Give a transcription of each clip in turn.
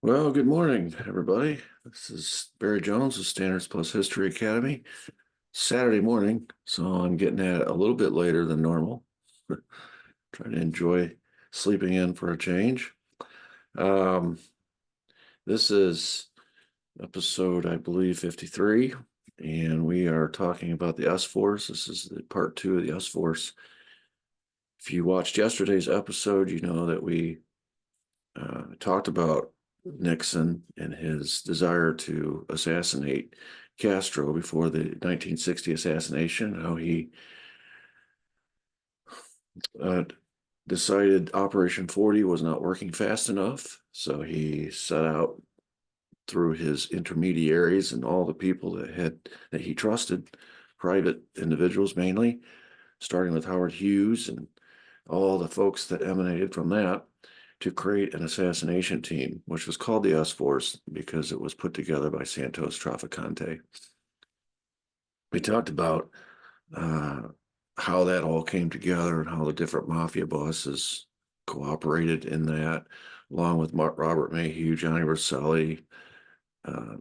Well, good morning, everybody. This is Barry Jones of Standards Plus History Academy. Saturday morning, so I'm getting at it a little bit later than normal. Trying to enjoy sleeping in for a change. Um, this is episode, I believe, 53, and we are talking about the S Force. This is the part two of the S Force. If you watched yesterday's episode, you know that we talked about Nixon and his desire to assassinate Castro before the 1960 assassination, how he uh, decided Operation 40 was not working fast enough. So he set out through his intermediaries and all the people that he trusted, private individuals mainly, starting with Howard Hughes and all the folks that emanated from that, to create an assassination team, which was called the S Force because it was put together by Santos Trafficante. We talked about uh, how that all came together and how the different mafia bosses cooperated in that, along with Robert Mayhew, Johnny Vercelli, uh,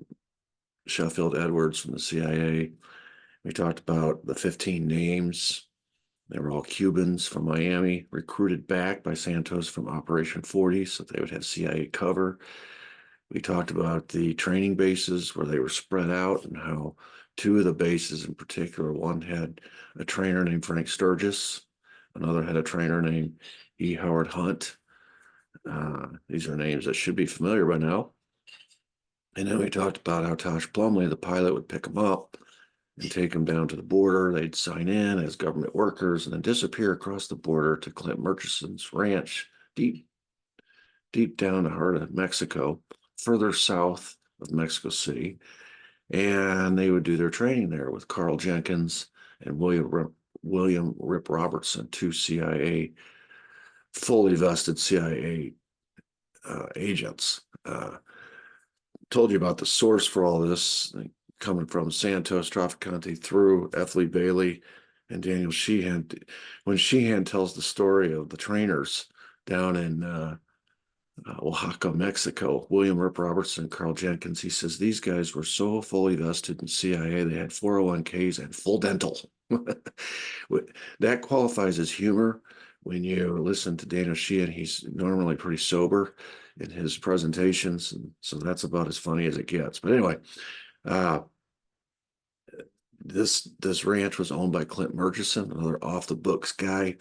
Sheffield Edwards from the CIA. We talked about the 15 names. They were all Cubans from Miami, recruited back by Santos from Operation 40 so they would have CIA cover. We talked about the training bases where they were spread out and how two of the bases in particular, one had a trainer named Frank Sturgis, another had a trainer named E. Howard Hunt. These are names that should be familiar by now. And then we talked about how Tosh Plumley, the pilot, would pick them up and take them down to the border. They'd sign in as government workers and then disappear across the border to Clint Murchison's ranch, deep, deep down the heart of Mexico, further south of Mexico City. And they would do their training there with Carl Jenkins and William Rip Robertson, two CIA, fully vested CIA agents. Told you about the source for all this, coming from Santos Trafficante through F. Lee Bailey and Daniel Sheehan. When Sheehan tells the story of the trainers down in Oaxaca, Mexico, William Rip Robertson and Carl Jenkins, he says these guys were so fully vested in CIA, they had 401ks and full dental. That qualifies as humor. When you listen to Daniel Sheehan, he's normally pretty sober in his presentations, and so that's about as funny as it gets. But anyway, uh, this ranch was owned by Clint Murchison, another off the books guy.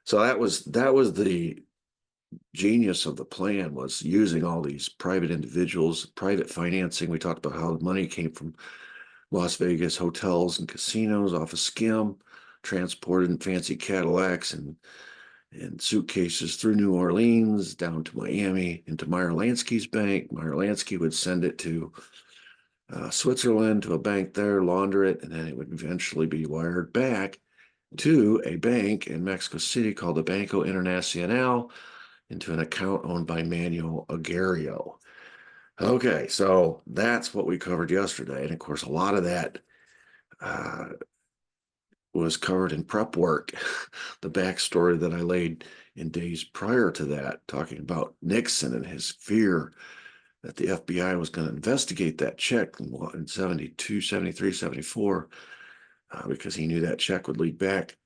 So that was the genius of the plan, was using all these private individuals, private financing. We talked about how the money came from Las Vegas hotels and casinos off a skim, transported in fancy Cadillacs and suitcases through New Orleans down to Miami into Meyer Lansky's bank. Meyer Lansky would send it to Switzerland to a bank there, launder it, and then it would eventually be wired back to a bank in Mexico City called the Banco Internacional into an account owned by Manuel Aguirre. Okay, so that's what we covered yesterday. And of course, a lot of that uh, was covered in prep work. The backstory that I laid in days prior to that, talking about Nixon and his fear that the FBI was going to investigate that check in 72, 73, 74, because he knew that check would lead back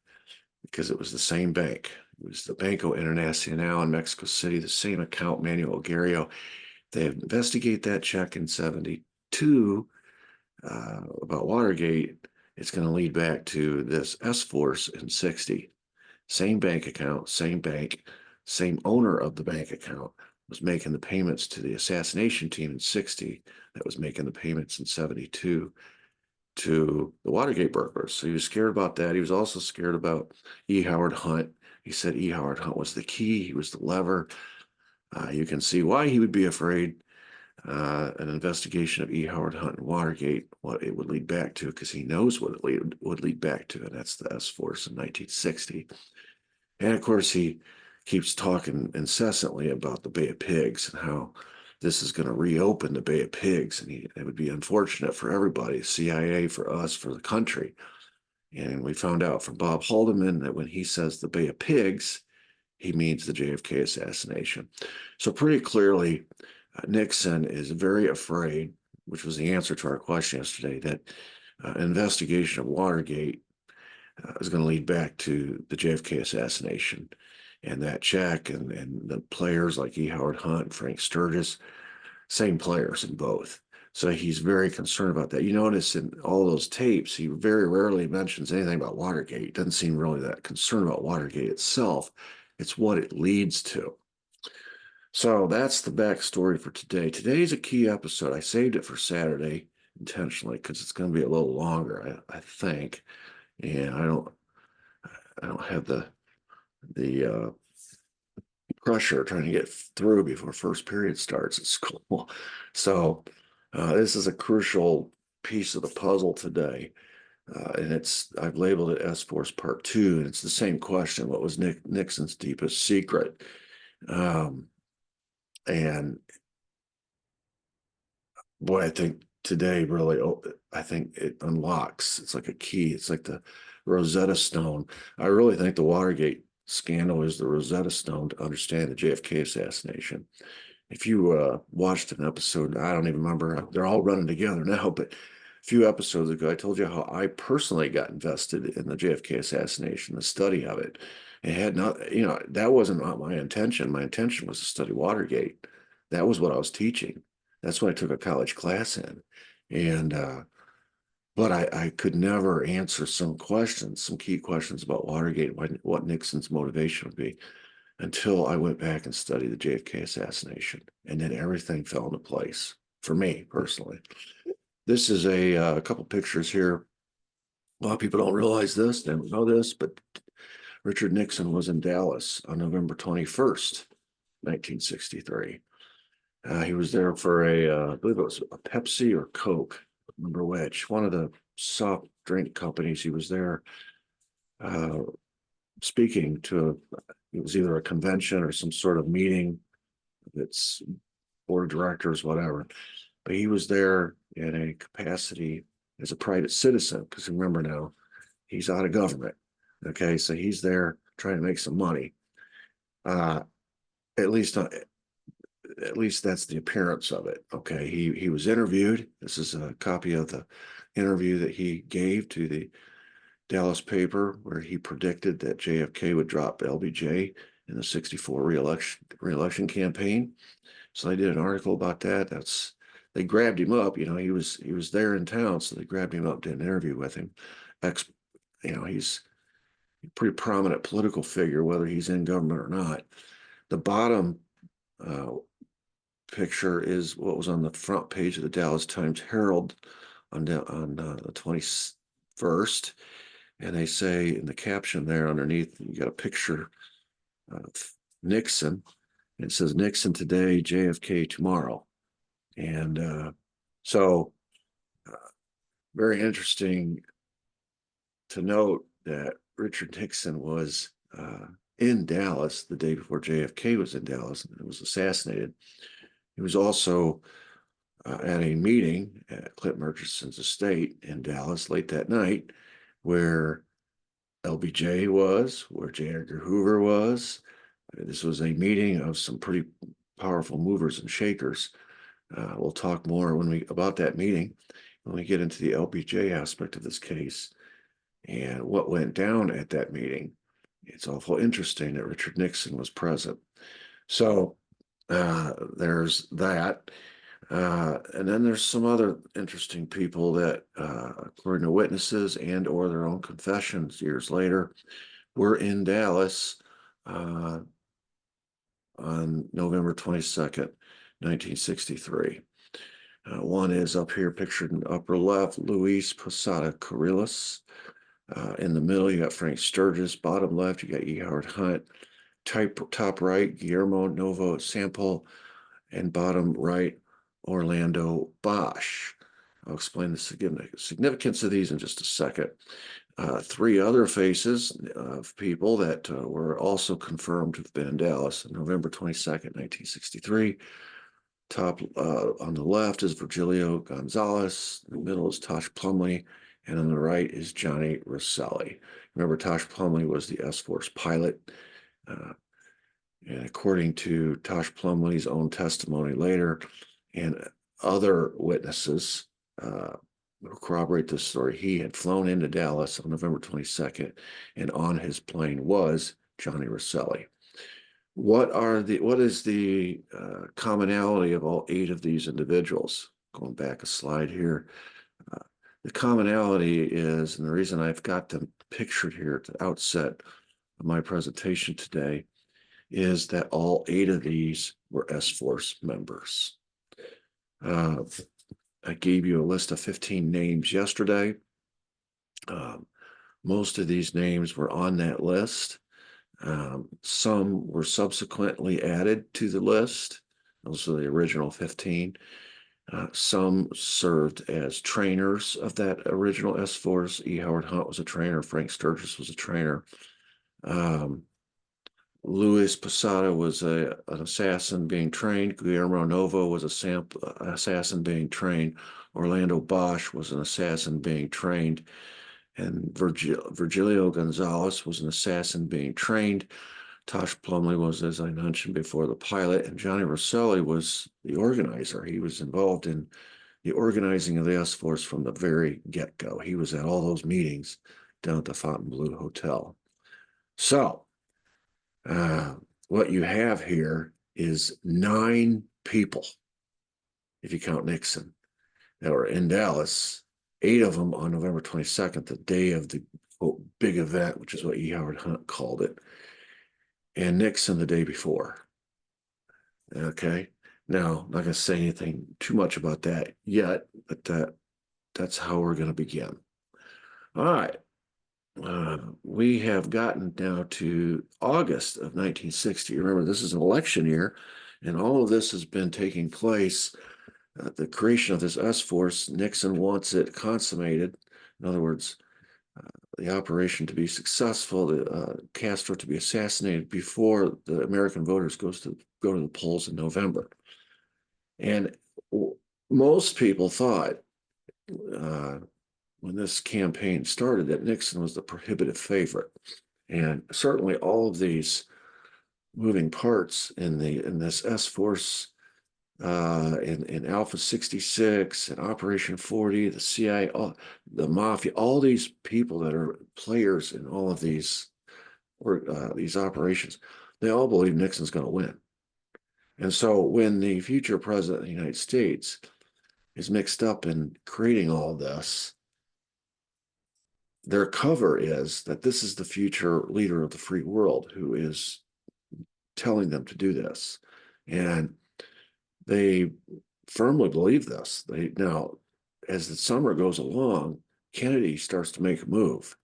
because it was the same bank. It was the Banco Internacional in Mexico City, the same account, Manuel Aguirre. They investigate that check in 72 about Watergate. It's going to lead back to this S Force in 60. Same bank account, same bank, same owner of the bank account was making the payments to the assassination team in 60 that was making the payments in 72 to the Watergate burglars. So he was scared about that. He was also scared about E. Howard Hunt. He said E. Howard Hunt was the key. He was the lever. You can see why he would be afraid. An investigation of E. Howard Hunt and Watergate, what it would lead back to, because he knows what it would lead back to, and that's the S Force in 1960. And of course, he keeps talking incessantly about the Bay of Pigs and how this is going to reopen the Bay of Pigs, and it would be unfortunate for everybody, CIA, for us, for the country. And we found out from Bob Haldeman that when he says the Bay of Pigs, he means the JFK assassination. So pretty clearly, Nixon is very afraid, which was the answer to our question yesterday, that investigation of Watergate is going to lead back to the JFK assassination. And that check and the players like E. Howard Hunt and Frank Sturgis, same players in both. So he's very concerned about that. You notice in all those tapes, he very rarely mentions anything about Watergate. Doesn't seem really that concerned about Watergate itself. It's what it leads to. So that's the backstory for today. Today's a key episode. I saved it for Saturday intentionally because it's going to be a little longer, I think. And I don't have the pressure trying to get through before first period starts at school. So this is a crucial piece of the puzzle today. And I've labeled it S-Force Part 2, and it's the same question. What was Nixon's deepest secret? And boy, I think today really, I think it unlocks. It's like a key. It's like the Rosetta Stone. I really think the Watergate scandal is the Rosetta Stone to understand the JFK assassination. If you watched an episode, I don't even remember, they're all running together now, but a few episodes ago, I told you how I personally got invested in the JFK assassination, the study of it. It had not, that wasn't my intention. My intention was to study Watergate. That was what I was teaching. That's what I took a college class in. And, but I could never answer some questions, some key questions about Watergate, what Nixon's motivation would be, until I went back and studied the JFK assassination. And then everything fell into place for me personally. This is a couple pictures here. A lot of people don't realize this, they don't know this, but Richard Nixon was in Dallas on November 21st, 1963. He was there for I believe it was a Pepsi or Coke, I don't remember which, one of the soft drink companies. He was there speaking to, it was either a convention or some sort of meeting that's board of directors, whatever. But he was there in a capacity as a private citizen, because remember now, he's out of government. Okay, so he's there trying to make some money. At least that's the appearance of it. Okay, he was interviewed. This is a copy of the interview that he gave to the Dallas paper, where he predicted that JFK would drop LBJ in the '64 reelection campaign. So they did an article about that. They grabbed him up. He was there in town, so they grabbed him up, did an interview with him. He's a pretty prominent political figure, whether he's in government or not. The bottom picture is what was on the front page of the Dallas Times Herald on the 21st. And they say in the caption there underneath, you got a picture of Nixon. It says Nixon today, JFK tomorrow. And so very interesting to note that Richard Nixon was in Dallas the day before JFK was in Dallas and was assassinated. He was also at a meeting at Clint Murchison's estate in Dallas late that night, where LBJ was, where J. Edgar Hoover was. This was a meeting of some pretty powerful movers and shakers. We'll talk more about that meeting when we get into the LBJ aspect of this case and what went down at that meeting. It's awful interesting that Richard Nixon was present. So there's that. And then there's some other interesting people that, according to witnesses and or their own confessions years later, were in Dallas on November 22nd, 1963. One is up here pictured in the upper left, Luis Posada Carriles. In the middle, you got Frank Sturgis. Bottom left, you got E. Howard Hunt. Top right, Guillermo Novo Sample. And bottom right, Orlando Bosch. I'll explain the significance of these in just a second. Three other faces of people that were also confirmed to have been in Dallas on November 22nd, 1963. Top on the left is Virgilio Gonzalez. In the middle is Tosh Plumlee. And on the right is Johnny Rosselli. Remember, Tosh Plumlee was the S-Force pilot. And according to Tosh Plumlee's own testimony later and other witnesses who corroborate this story, he had flown into Dallas on November 22nd, and on his plane was Johnny Rosselli. What is the commonality of all 8 of these individuals? Going back a slide here. The commonality is, and the reason I've got them pictured here at the outset of my presentation today, is that all 8 of these were S-Force members. I gave you a list of 15 names yesterday. Most of these names were on that list. Some were subsequently added to the list. Those are the original 15. Some served as trainers of that original S-Force. E. Howard Hunt was a trainer. Frank Sturgis was a trainer. Luis Posada was an assassin being trained. Guillermo Novo was a assassin being trained. Orlando Bosch was an assassin being trained. And Virgilio Gonzalez was an assassin being trained. Tosh Plumlee was, as I mentioned before, the pilot. And Johnny Rosselli was the organizer. He was involved in the organizing of the S-Force from the very get-go. He was at all those meetings down at the Fontainebleau Hotel. So, what you have here is 9 people, if you count Nixon, that were in Dallas, 8 of them on November 22nd, the day of the quote, big event, which is what E. Howard Hunt called it, and Nixon the day before. Okay. Now, I'm not going to say anything too much about that yet, but that's how we're going to begin. All right. We have gotten now to August of 1960. Remember, this is an election year, and all of this has been taking place. The creation of this S-Force, Nixon wants it consummated. In other words, the operation to be successful, Castro to be assassinated before the American voters go to the polls in November. And most people thought when this campaign started that Nixon was the prohibitive favorite. And certainly all of these moving parts in this S-Force, in Alpha 66 and Operation 40, the CIA, the Mafia, all these people that are players in all of these operations, they all believe Nixon's going to win. And so when the future president of the United States is mixed up in creating all this, their cover is that this is the future leader of the free world who is telling them to do this. And they firmly believe this. Now, as the summer goes along, Kennedy starts to make a move,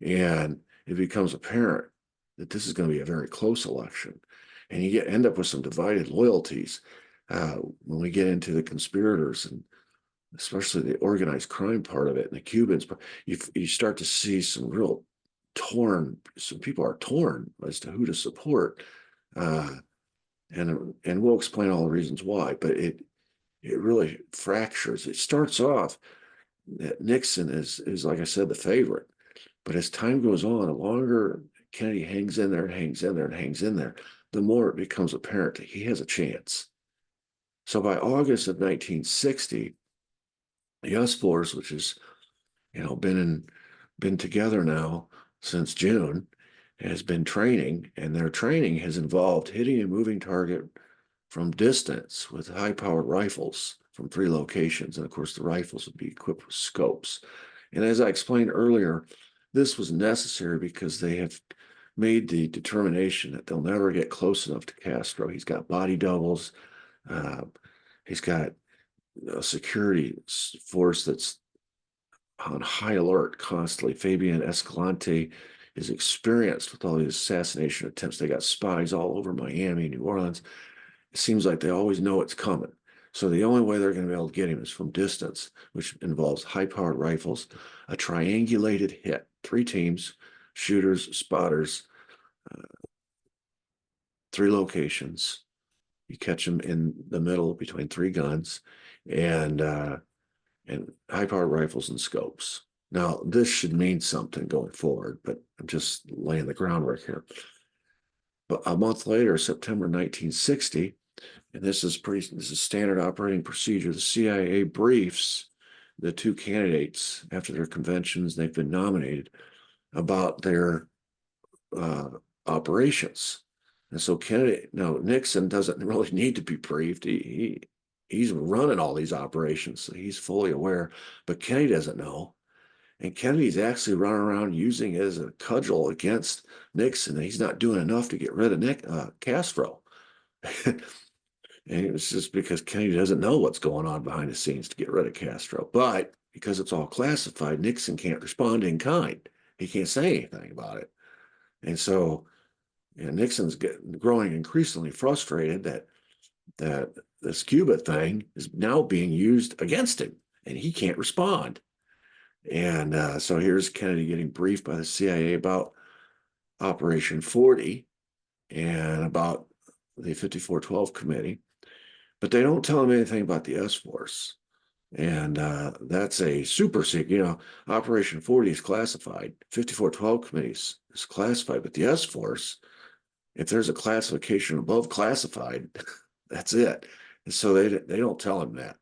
and it becomes apparent that this is going to be a very close election. And you end up with some divided loyalties when we get into the conspirators and especially the organized crime part of it and the Cubans. But you start to see some real some people are torn as to who to support. And we'll explain all the reasons why, but it really fractures. It starts off that Nixon is like I said, the favorite. But as time goes on, the longer Kennedy hangs in there and hangs in there and hangs in there, the more it becomes apparent that he has a chance. So by August of 1960, the S-Force, which has been together now since June, has been training, and their training has involved hitting a moving target from distance with high-powered rifles from 3 locations. And of course, the rifles would be equipped with scopes. And as I explained earlier, this was necessary because they have made the determination that they'll never get close enough to Castro. He's got body doubles. He's got a security force that's on high alert constantly. Fabian Escalante is experienced with all these assassination attempts. They got spies all over Miami, New Orleans. It seems like they always know it's coming. So the only way they're going to be able to get him is from distance, which involves high-powered rifles, a triangulated hit, 3 teams, shooters, spotters, 3 locations. You catch them in the middle between 3 guns, and high-powered rifles and scopes. Now, this should mean something going forward, but I'm just laying the groundwork here. But a month later, September 1960, and this is standard operating procedure. The CIA briefs the two candidates after their conventions. They've been nominated about their uh, operations. And so Nixon doesn't really need to be briefed. He's running all these operations, so he's fully aware. But Kennedy doesn't know. And Kennedy's actually running around using it as a cudgel against Nixon. And he's not doing enough to get rid of Castro. And it was just because Kennedy doesn't know what's going on behind the scenes to get rid of Castro. But because it's all classified, Nixon can't respond in kind. He can't say anything about it. And so Nixon's growing increasingly frustrated that this Cuba thing is now being used against him, and he can't respond. And so here's Kennedy getting briefed by the CIA about Operation 40 and about the 5412 committee, but they don't tell him anything about the S-Force. And that's a super secret. Operation 40 is classified. 5412 committee is classified, but the S-Force, if there's a classification above classified, that's it. And so they don't tell him that.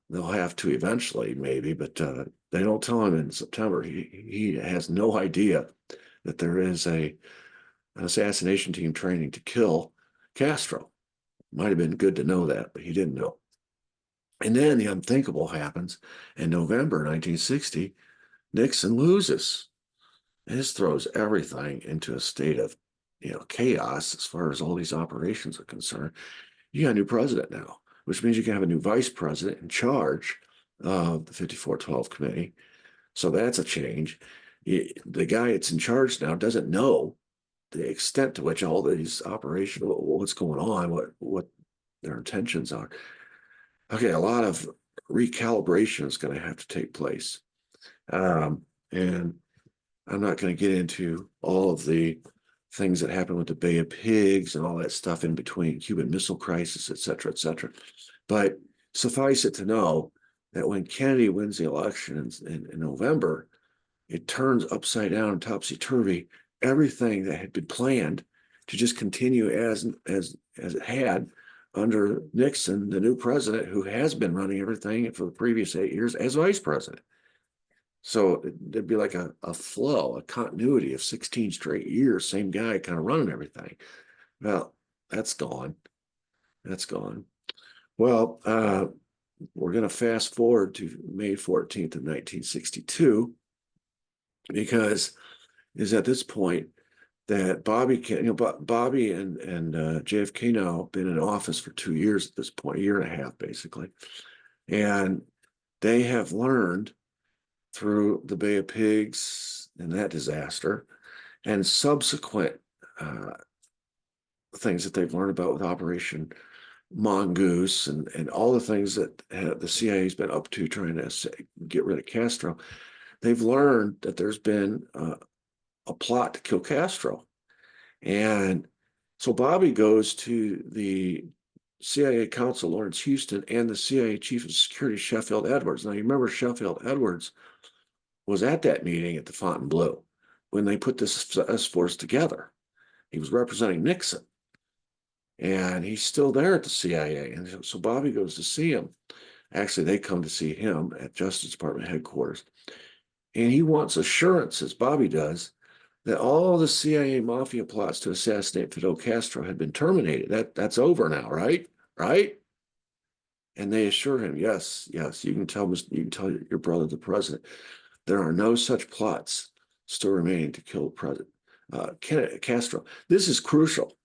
They'll have to eventually, maybe, but they don't tell him in September. He has no idea that there is an assassination team training to kill Castro. Might have been good to know that, but he didn't know. And then the unthinkable happens. In November 1960, Nixon loses. This throws everything into a state of chaos as far as all these operations are concerned. You got a new president now, which means you can have a new vice president in charge of the 5412 committee. So that's a change. The guy that's in charge now doesn't know the extent to which all these operations, what's going on, what their intentions are. Okay, a lot of recalibration is going to have to take place. And I'm not going to get into all of the things that happened with the Bay of Pigs and all that stuff in between, Cuban Missile Crisis, et cetera, et cetera. But suffice it to know that when Kennedy wins the election in November, it turns upside down and topsy-turvy everything that had been planned to just continue as it had under Nixon, the new president, who has been running everything for the previous 8 years as vice president. So there'd be like a flow, a continuity of 16 straight years, same guy kind of running everything. Well, that's gone. That's gone. Well, we're going to fast forward to May 14th of 1962, because is at this point that Bobby and JFK now have been in office for 2 years at this point, a year and a half, basically. And they have learned through the Bay of Pigs and that disaster and subsequent things that they've learned about with Operation Mongoose and all the things that the CIA's been up to trying to get rid of Castro. They've learned that there's been a plot to kill Castro. And so Bobby goes to the CIA counsel, Lawrence Houston, and the CIA chief of security, Sheffield Edwards. Now, you remember Sheffield Edwards was at that meeting at the Fontainebleau when they put this S-Force together. He was representing Nixon. And he's still there at the CIA. And so Bobby goes to see him. Actually, they come to see him at Justice Department headquarters. And he wants assurances, Bobby does, that all the CIA mafia plots to assassinate Fidel Castro had been terminated. That's over now, right? Right? And they assure him, yes, you can tell your brother, the president, there are no such plots still remaining to kill President Castro. This is crucial,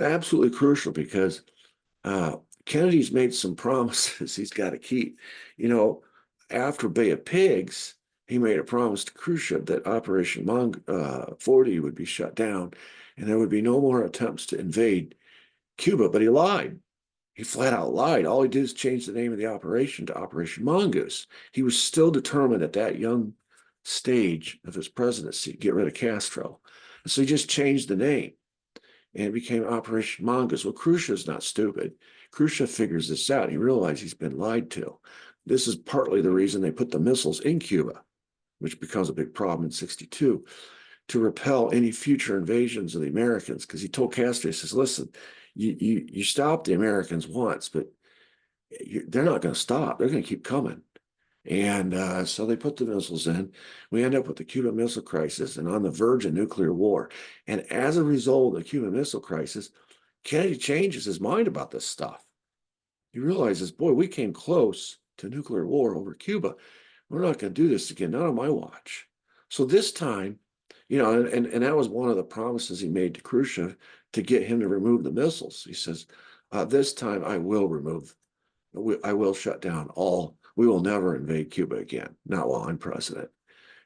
absolutely crucial, because Kennedy's made some promises he's got to keep. After Bay of Pigs, he made a promise to Khrushchev that Operation 40 would be shut down and there would be no more attempts to invade Cuba, but he lied. He flat out lied. All he did is change the name of the operation to Operation Mongoose. He was still determined at that young stage of his presidency to get rid of Castro. And so he just changed the name and it became Operation Mongoose. Well, Khrushchev's not stupid. Khrushchev figures this out. He realized he's been lied to. This is partly the reason they put the missiles in Cuba, which becomes a big problem in 62. to repel any future invasions of the Americans, because he told Castro, he says, listen, you stopped the Americans once, but they're not going to stop. They're going to keep coming. And so they put the missiles in. We end up with the Cuban Missile Crisis and on the verge of nuclear war. And as a result of the Cuban Missile Crisis, Kennedy changes his mind about this stuff. He realizes, boy, we came close to nuclear war over Cuba. We're not going to do this again, not on my watch. So this time, and that was one of the promises he made to Khrushchev to get him to remove the missiles. He says, this time I will shut down we will never invade Cuba again, not while I'm president.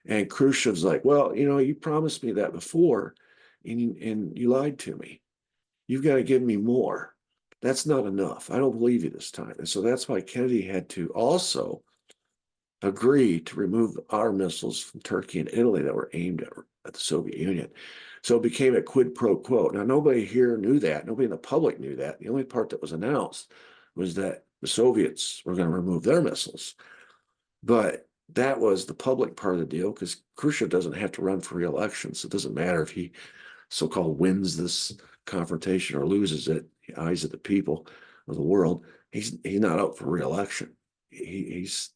And Khrushchev's like, well, you promised me that before and you lied to me. You've got to give me more. That's not enough. I don't believe you this time. And so that's why Kennedy had to also agree to remove our missiles from Turkey and Italy that were aimed at the Soviet Union. So it became a quid pro quo. Now, nobody here knew that. Nobody in the public knew that. The only part that was announced was that the Soviets were going to remove their missiles. But that was the public part of the deal, because Khrushchev doesn't have to run for re-election. So it doesn't matter if he so-called wins this confrontation or loses it, the eyes of the people of the world. He's not up for re-election. He's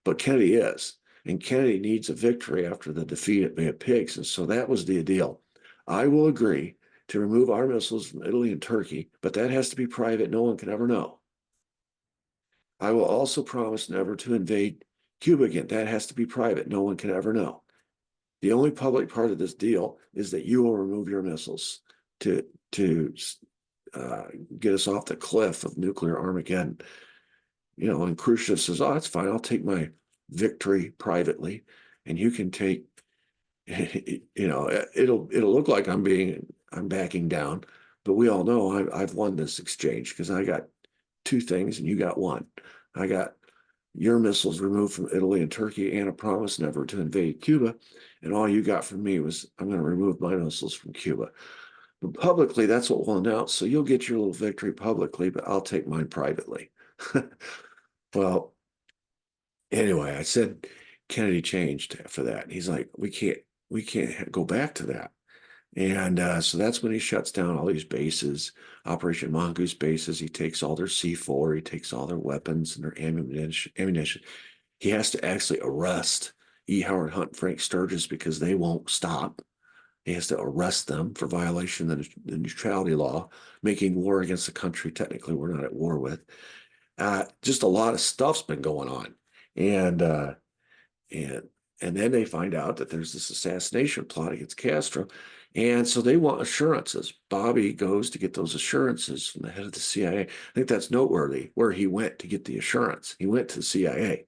but Kennedy is. And Kennedy needs a victory after the defeat at Bay of Pigs. And so that was the deal. I will agree to remove our missiles from Italy and Turkey, but that has to be private. No one can ever know. I will also promise never to invade Cuba again. That has to be private. No one can ever know. The only public part of this deal is that you will remove your missiles to get us off the cliff of nuclear Armageddon. And Khrushchev says, oh, that's fine. I'll take my victory privately, and you can take, it'll look like I'm backing down, but we all know I've won this exchange because I got two things and you got one. I got your missiles removed from Italy and Turkey and a promise never to invade Cuba. And all you got from me was I'm going to remove my missiles from Cuba. But publicly, that's what we'll announce. So you'll get your little victory publicly, but I'll take mine privately. Well, anyway, I said Kennedy changed after that. And he's like, we can't go back to that. And so that's when he shuts down all these bases, Operation Mongoose bases. He takes all their C4, he takes all their weapons and their ammunition. He has to actually arrest E. Howard Hunt and Frank Sturgis because they won't stop. He has to arrest them for violation of the neutrality law, making war against a country technically we're not at war with. Just a lot of stuff's been going on. And then they find out that there's this assassination plot against Castro. And so they want assurances. Bobby goes to get those assurances from the head of the CIA. I think that's noteworthy where he went to get the assurance. He went to the CIA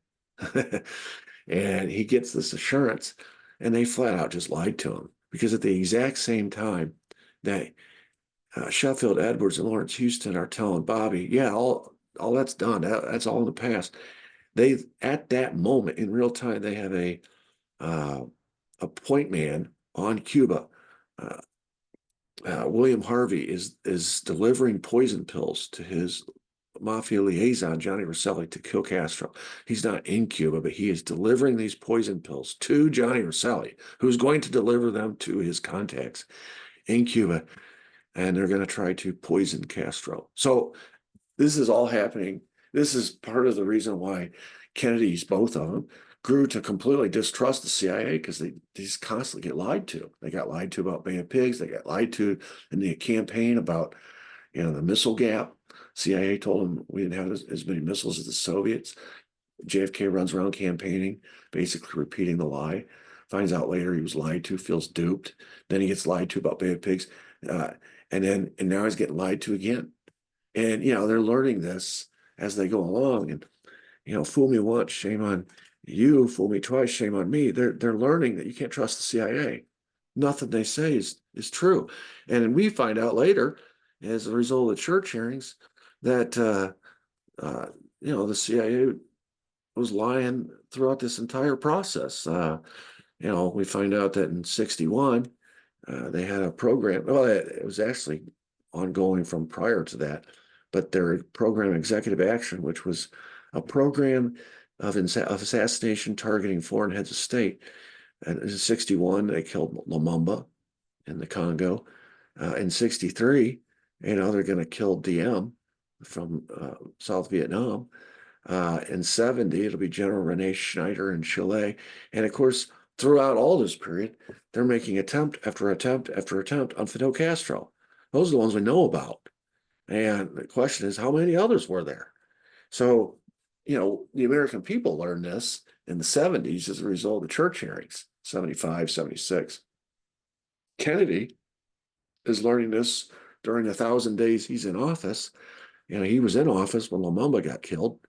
and he gets this assurance, and they flat out just lied to him, because at the exact same time that Sheffield Edwards and Lawrence Houston are telling Bobby, yeah, all that's done. That's all in the past. They, at that moment in real time, they have a point man on Cuba. William Harvey is delivering poison pills to his mafia liaison, Johnny Rosselli, to kill Castro. He's not in Cuba, but he is delivering these poison pills to Johnny Rosselli, who's going to deliver them to his contacts in Cuba. And they're going to try to poison Castro. So this is all happening. This is part of the reason why Kennedy's, both of them, grew to completely distrust the CIA, because they just constantly get lied to. They got lied to about Bay of Pigs. They got lied to in the campaign about, the missile gap. CIA told them we didn't have as many missiles as the Soviets. JFK runs around campaigning, basically repeating the lie. Finds out later he was lied to, feels duped. Then he gets lied to about Bay of Pigs. And now he's getting lied to again. And, they're learning this as they go along. And, fool me once, shame on you. Fool me twice, shame on me. They're learning that you can't trust the CIA. Nothing they say is true. And we find out later, as a result of the church hearings, that, the CIA was lying throughout this entire process. We find out that in 1961, they had a program. Well, it was actually ongoing from prior to that, but their program Executive Action, which was a program of assassination targeting foreign heads of state, And in 61, they killed Lumumba in the Congo. In 63, they're going to kill DM from South Vietnam. In 70, it'll be General Rene Schneider in Chile. And of course, throughout all this period, they're making attempt after attempt after attempt on Fidel Castro. Those are the ones we know about. And the question is, how many others were there? So, the American people learned this in the 70s as a result of church hearings, 75, 76. Kennedy is learning this during the 1,000 days he's in office. He was in office when Lumumba got killed.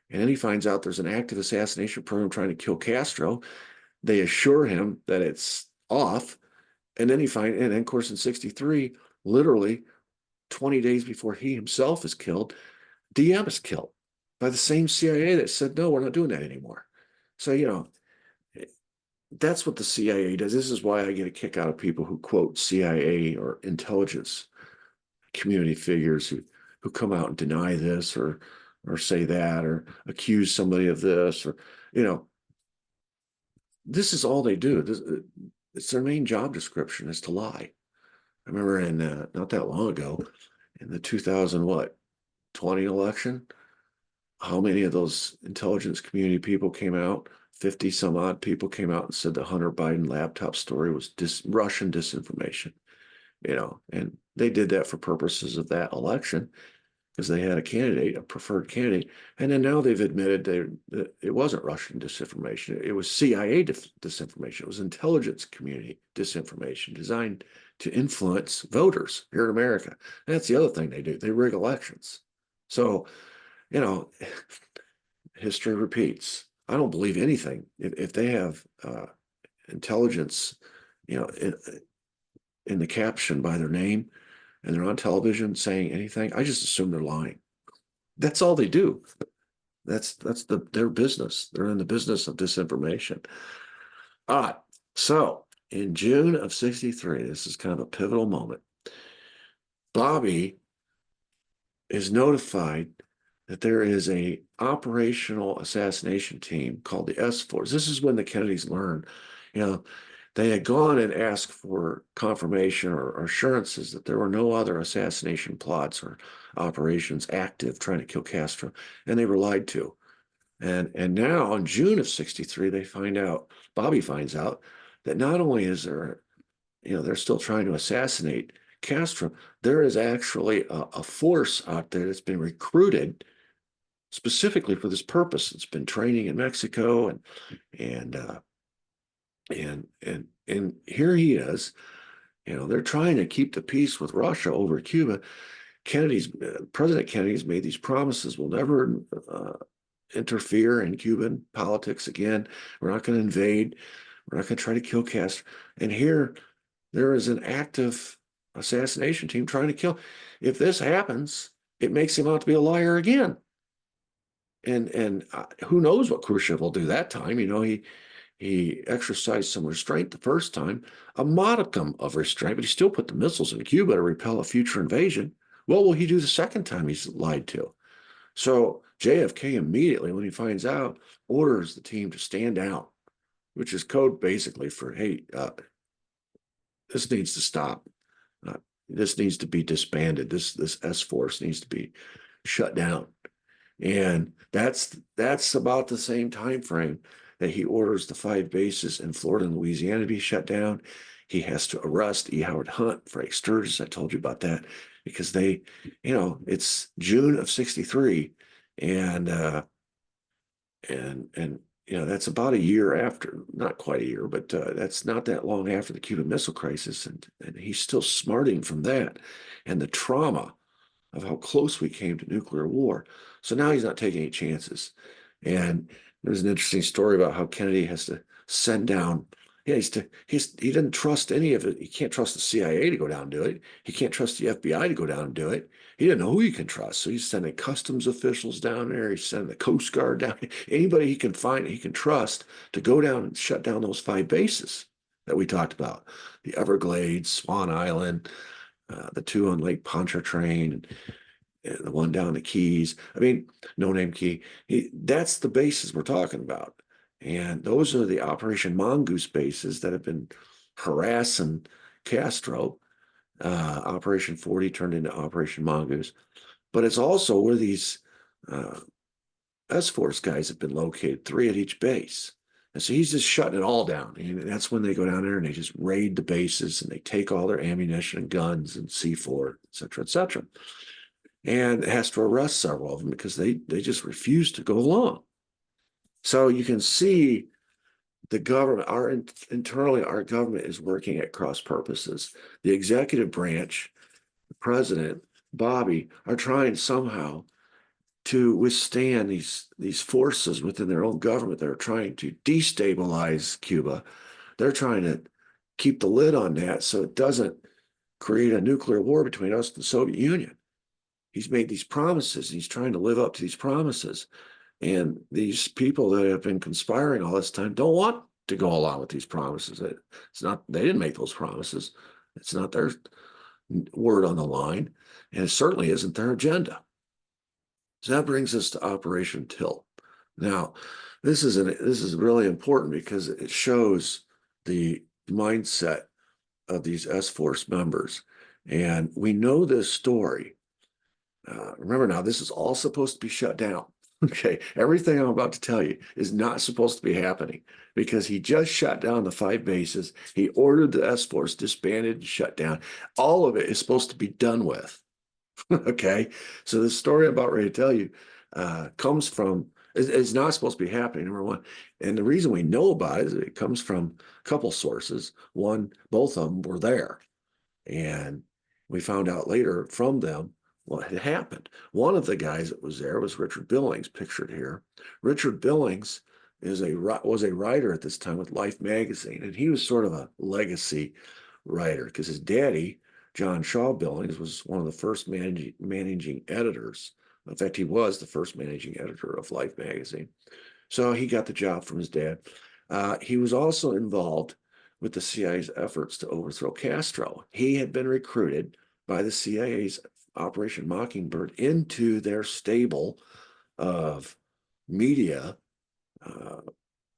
And then he finds out there's an active assassination program trying to kill Castro. They assure him that it's off. And then and then, of course, in 63, literally 20 days before he himself is killed, DM is killed by the same CIA that said, no, we're not doing that anymore. So, that's what the CIA does. This is why I get a kick out of people who quote CIA or intelligence community figures who come out and deny this or say that or accuse somebody of this or, this is all they do. It's their main job description is to lie. I remember not that long ago in the 2020 election, how many of those intelligence community people came out? 50 some odd people came out and said the Hunter Biden laptop story was Russian disinformation, and they did that for purposes of that election because they had a preferred candidate. And then now they've admitted that it wasn't Russian disinformation. It was CIA disinformation. It was intelligence community disinformation designed to influence voters here in America. And that's the other thing they do. They rig elections. So, history repeats. I don't believe anything. If they have intelligence, in the caption by their name, and they're on television saying anything, I just assume they're lying. That's all they do. That's their business. They're in the business of disinformation. So in June of 63, this is kind of a pivotal moment. Bobby is notified that there is a operational assassination team called the S-Force. This is when the Kennedys learned, they had gone and asked for confirmation or assurances that there were no other assassination plots or operations active trying to kill Castro, and they were lied to. And now in June of 63, Bobby finds out that not only is there, they're still trying to assassinate Castro, there is actually a force out there that's been recruited specifically for this purpose. It's been training in Mexico, and here he is. They're trying to keep the peace with Russia over Cuba. President Kennedy's made these promises: we'll never interfere in Cuban politics again. We're not going to invade. We're not going to try to kill Castro. And here, there is an active assassination team trying to kill. If this happens, it makes him out to be a liar again. And who knows what Khrushchev will do that time? He exercised some restraint the first time, a modicum of restraint, but he still put the missiles in Cuba to repel a future invasion. What will he do the second time he's lied to? So JFK immediately, when he finds out, orders the team to stand down, which is code basically for, hey, this needs to stop. This needs to be disbanded. This S-Force needs to be shut down. And that's about the same time frame that he orders the 5 bases in Florida and Louisiana to be shut down. He has to arrest E. Howard Hunt, Frank Sturgis. I told you about that because it's June of 63, and that's about a year after, not quite a year, but that's not that long after the Cuban Missile Crisis, and he's still smarting from that and the trauma of how close we came to nuclear war. So now he's not taking any chances. And there's an interesting story about how Kennedy has to send down. Yeah, he didn't trust any of it. He can't trust the CIA to go down and do it. He can't trust the FBI to go down and do it. He didn't know who he can trust. So he's sending customs officials down there. He's sending the Coast Guard down. Anybody he can find, he can trust to go down and shut down those 5 bases that we talked about. The Everglades, Swan Island, the 2 on Lake Pontchartrain, and the 1 down the Keys. I mean, No Name Key. That's the bases we're talking about. And those are the Operation Mongoose bases that have been harassing Castro. Operation 40 turned into Operation Mongoose. But it's also where these uh, S-Force guys have been located, 3 at each base. And so he's just shutting it all down. And that's when they go down there and they just raid the bases and they take all their ammunition and guns and C4, et cetera, et cetera. And has to arrest several of them because they just refuse to go along. So you can see the government, internally, our government is working at cross purposes. The executive branch, the president, Bobby, are trying somehow to withstand these forces within their own government that are trying to destabilize Cuba. They're trying to keep the lid on that so it doesn't create a nuclear war between us and the Soviet Union. He's made these promises. He's trying to live up to these promises. And these people that have been conspiring all this time don't want to go along with these promises. It's not, they didn't make those promises. It's not their word on the line. And it certainly isn't their agenda. So that brings us to Operation Tilt. Now, this is really important because it shows the mindset of these S-Force members. And we know this story. Remember now, this is all supposed to be shut down. Okay, everything I'm about to tell you is not supposed to be happening because he just shut down the 5 bases. He ordered the S-Force disbanded and shut down. All of it is supposed to be done with. Okay, so the story I'm about ready to tell you comes from, is not supposed to be happening, number one. And the reason we know about it is it comes from a couple sources. One, both of them were there. And we found out later from them what had happened. One of the guys that was there was Richard Billings, pictured here. Richard Billings was a writer at this time with Life magazine, and he was sort of a legacy writer because his daddy, John Shaw Billings, was one of the first managing editors. In fact, he was the first managing editor of Life magazine. So he got the job from his dad. He was also involved with the CIA's efforts to overthrow Castro. He had been recruited by the CIA's Operation Mockingbird into their stable of media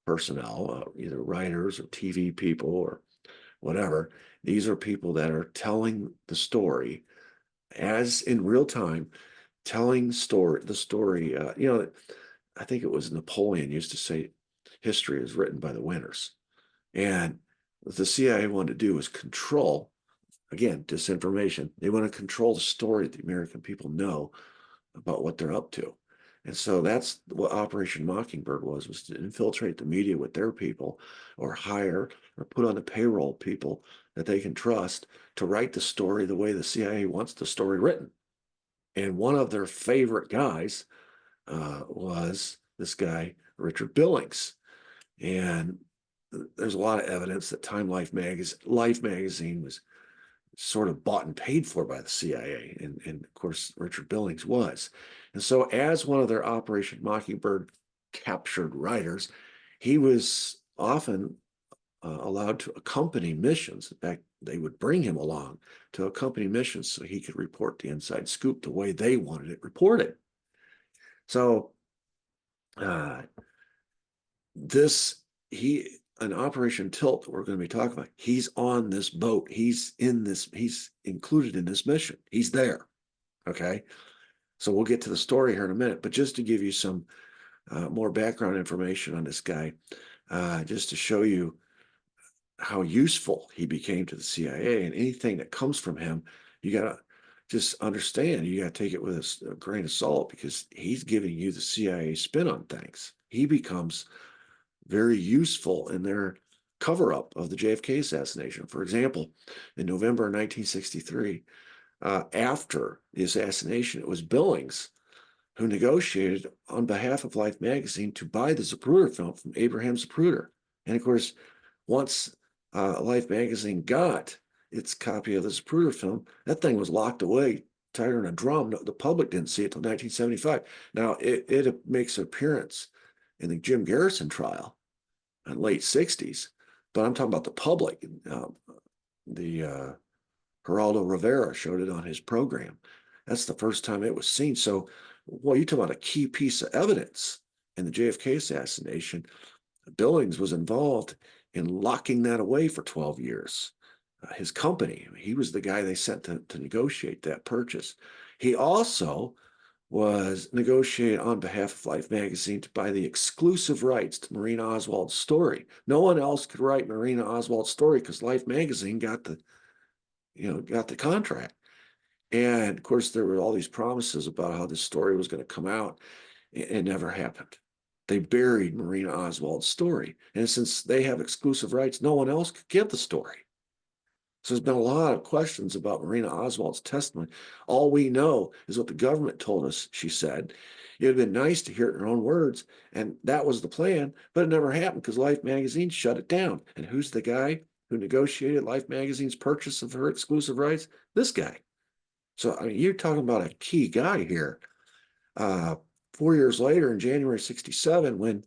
personnel, either writers or TV people or whatever. These are people that are telling the story as in real time, telling the story. I think it was Napoleon used to say, history is written by the winners. And what the CIA wanted to do was control, again, disinformation. They want to control the story that the American people know about what they're up to. And so that's what Operation Mockingbird was to infiltrate the media with their people or hire or put on the payroll people that they can trust to write the story the way the CIA wants the story written. And one of their favorite guys was this guy, Richard Billings. And there's a lot of evidence that Life magazine was sort of bought and paid for by the CIA. And of course, Richard Billings was. And so as one of their Operation Mockingbird captured writers, he was often allowed to accompany missions. In fact, they would bring him along to accompany missions so he could report the inside scoop the way they wanted it reported. So an Operation Tilt that we're going to be talking about, he's on this boat. He's included in this mission. He's there. Okay. So we'll get to the story here in a minute, but just to give you some more background information on this guy, just to show you how useful he became to the CIA, and anything that comes from him, you got to just understand, you got to take it with a grain of salt because he's giving you the CIA spin on things. He becomes very useful in their cover-up of the JFK assassination. For example, in November 1963, after the assassination, it was Billings who negotiated on behalf of Life magazine to buy the Zapruder film from Abraham Zapruder. And of course, once Life magazine got its copy of the Zapruder film, that thing was locked away, tighter than a drum. The public didn't see it until 1975. Now, it makes an appearance in the Jim Garrison trial in late 60s, but I'm talking about the public. Geraldo Rivera showed it on his program. That's the first time it was seen. So, well, you talk about a key piece of evidence in the JFK assassination. Billings was involved in locking that away for 12 years. His company, he was the guy they sent to negotiate that purchase. He also was negotiating on behalf of Life magazine to buy the exclusive rights to Marina Oswald's story. No one else could write Marina Oswald's story because Life magazine got the contract. And of course, there were all these promises about how this story was going to come out. It never happened. They buried Marina Oswald's story. And since they have exclusive rights, no one else could give the story. So there's been a lot of questions about Marina Oswald's testimony. All we know is what the government told us, she said. It would have been nice to hear it in her own words, and that was the plan, but it never happened because Life magazine shut it down. And who's the guy who negotiated Life magazine's purchase of her exclusive rights? This guy. So, I mean, you're talking about a key guy here. 4 years later, in January 67, when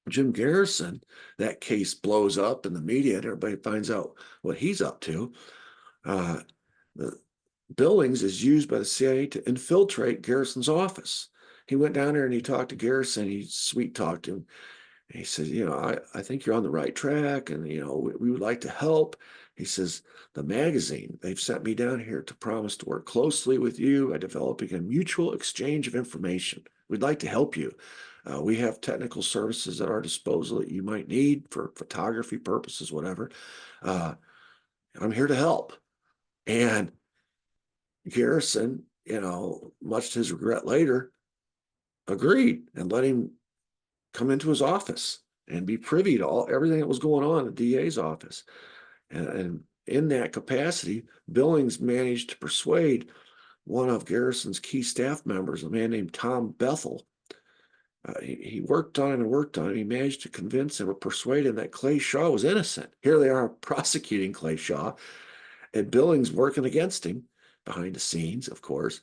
Jim Garrison, that case blows up in the media and everybody finds out what he's up to. The Billings is used by the CIA to infiltrate Garrison's office. He went down there and he talked to Garrison. He sweet talked him. And he says, I think you're on the right track, and we would like to help. He says, the magazine, they've sent me down here to promise to work closely with you by developing a mutual exchange of information. We'd like to help you. We have technical services at our disposal that you might need for photography purposes, whatever. I'm here to help. And Garrison, much to his regret later, agreed and let him come into his office and be privy to everything that was going on in the DA's office. And in that capacity, Billings managed to persuade one of Garrison's key staff members, a man named Tom Bethel. He worked on him and worked on him. He managed to convince him or persuade him that Clay Shaw was innocent. Here they are prosecuting Clay Shaw, and Billings working against him behind the scenes, of course.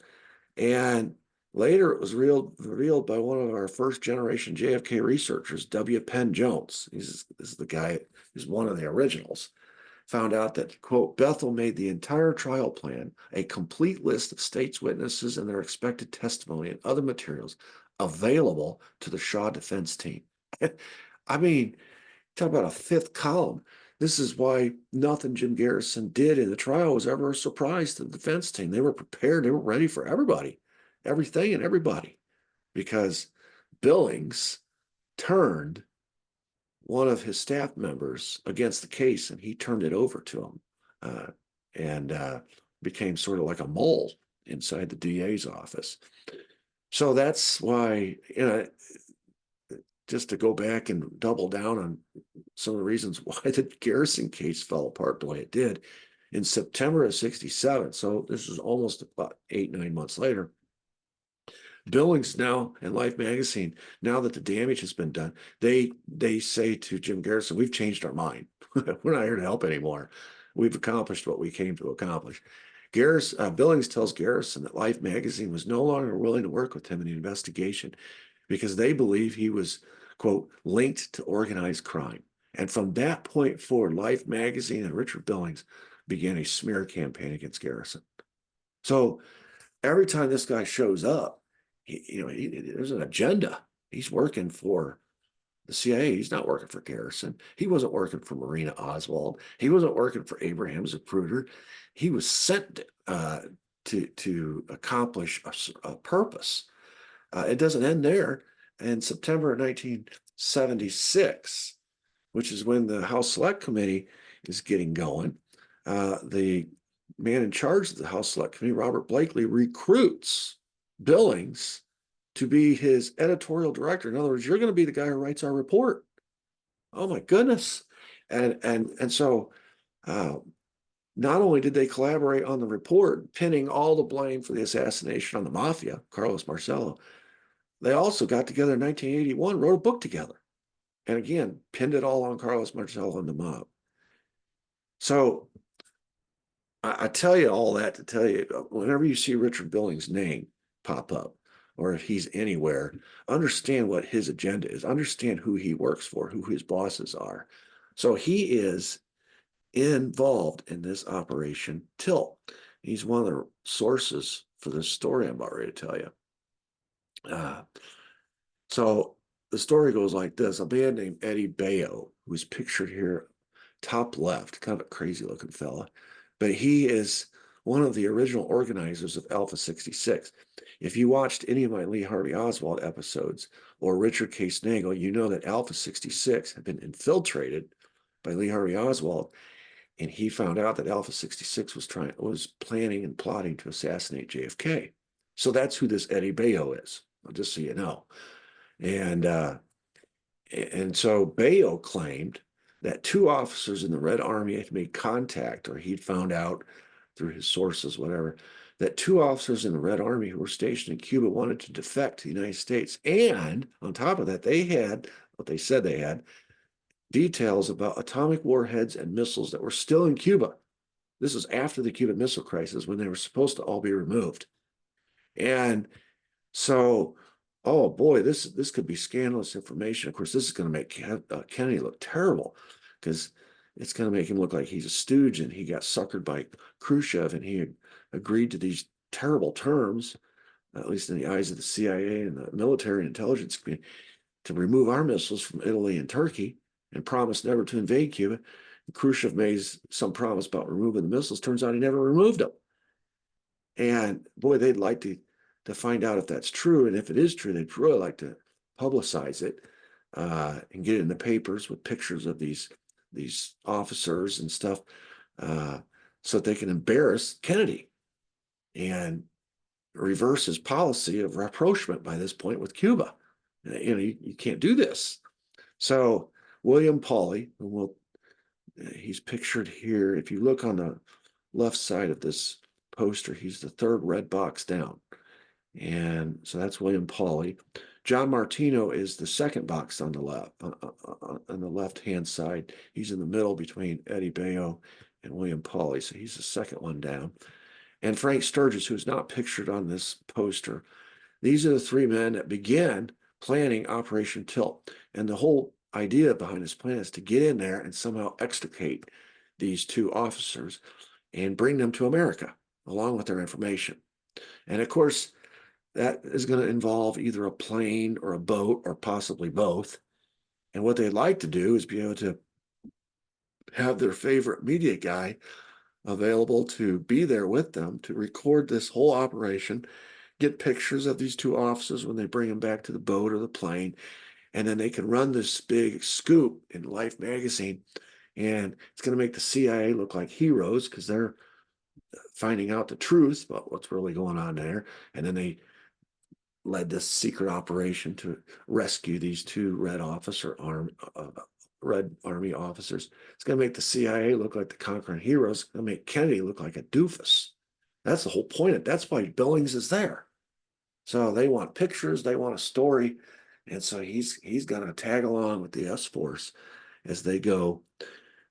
And later it was revealed by one of our first generation JFK researchers, W. Penn Jones. This is the guy who's one of the originals. Found out that, quote, Bethel made the entire trial plan, a complete list of state's witnesses and their expected testimony and other materials available to the Shaw defense team. I mean, talk about a fifth column. This is why nothing Jim Garrison did in the trial was ever a surprise to the defense team. They were prepared. They were ready for everybody, everything and everybody, because Billings turned one of his staff members against the case, and he turned it over to him and became sort of like a mole inside the DA's office. So that's why, just to go back and double down on some of the reasons why the Garrison case fell apart the way it did, in September of 67, so this is almost about 8-9 months later, Billings now and Life magazine, now that the damage has been done, they say to Jim Garrison, we've changed our mind. We're not here to help anymore. We've accomplished what we came to accomplish. Billings tells Garrison that Life magazine was no longer willing to work with him in the investigation because they believe he was, quote, linked to organized crime. And from that point forward, Life magazine and Richard Billings began a smear campaign against Garrison. So every time this guy shows up, there's an agenda. He's working for the CIA. He's not working for Garrison. He wasn't working for Marina Oswald. He wasn't working for Abraham Zapruder. He was sent to accomplish a purpose. It doesn't end there. In September of 1976, which is when the House Select Committee is getting going, the man in charge of the House Select Committee, Robert Blakely, recruits Billings to be his editorial director. In other words, you're going to be the guy who writes our report. Oh my goodness. And so not only did they collaborate on the report, pinning all the blame for the assassination on the mafia, Carlos Marcello, they also got together in 1981, wrote a book together. And again, pinned it all on Carlos Marcello and the mob. So I tell you all that to tell you, whenever you see Richard Billings' name pop up, or if he's anywhere, understand what his agenda is, understand who he works for, who his bosses are. So he is involved in this Operation Tilt. He's one of the sources for this story I'm about ready to tell you. So the story goes like this. A man named Eddie Bayo, who's pictured here top left, kind of a crazy looking fella, but he is one of the original organizers of Alpha 66. If you watched any of my Lee Harvey Oswald episodes or Richard K. Snagel, you know that Alpha 66 had been infiltrated by Lee Harvey Oswald, and he found out that Alpha 66 was planning and plotting to assassinate JFK. So that's who this Eddie Bayo is, just so you know. And so Bayo claimed that two officers in the Red Army had made contact, or he'd found out through his sources, whatever, that two officers in the Red Army who were stationed in Cuba wanted to defect to the United States. And on top of that, they had what they said they had details about atomic warheads and missiles that were still in Cuba. This was after the Cuban Missile Crisis, when they were supposed to all be removed. And so, oh boy, this could be scandalous information. Of course, this is going to make Kennedy look terrible, because it's going to make him look like he's a stooge and he got suckered by Khrushchev and he agreed to these terrible terms, at least in the eyes of the CIA and the military and intelligence community, to remove our missiles from Italy and Turkey, and promised never to invade Cuba. And Khrushchev made some promise about removing the missiles. Turns out he never removed them. And boy, they'd like to find out if that's true. And if it is true, they'd really like to publicize it and get it in the papers with pictures of these officers and stuff, so that they can embarrass Kennedy and reverse his policy of rapprochement by this point with Cuba. You know, you can't do this. So William Paulie, he's pictured here. If you look on the left side of this poster, he's the third red box down. And so that's William Paulie. John Martino is the second box on the left, on the left-hand side. He's in the middle between Eddie Bayo and William Paulie, so he's the second one down. And Frank Sturgis, who's not pictured on this poster. These are the three men that began planning Operation Tilt. And the whole idea behind this plan is to get in there and somehow extricate these two officers and bring them to America, along with their information. And of course, that is going to involve either a plane or a boat or possibly both. And what they'd like to do is be able to have their favorite media guy available to be there with them to record this whole operation, get pictures of these two officers when they bring them back to the boat or the plane, and then they can run this big scoop in Life magazine. And it's going to make the CIA look like heroes, because they're finding out the truth about what's really going on there. And then they led this secret operation to rescue these two Red Army officers. It's going to make the CIA look like the conquering heroes. It's going to make Kennedy look like a doofus. That's the whole point. That's why Billings is there. So they want pictures, they want a story, and so he's going to tag along with the S-Force as they go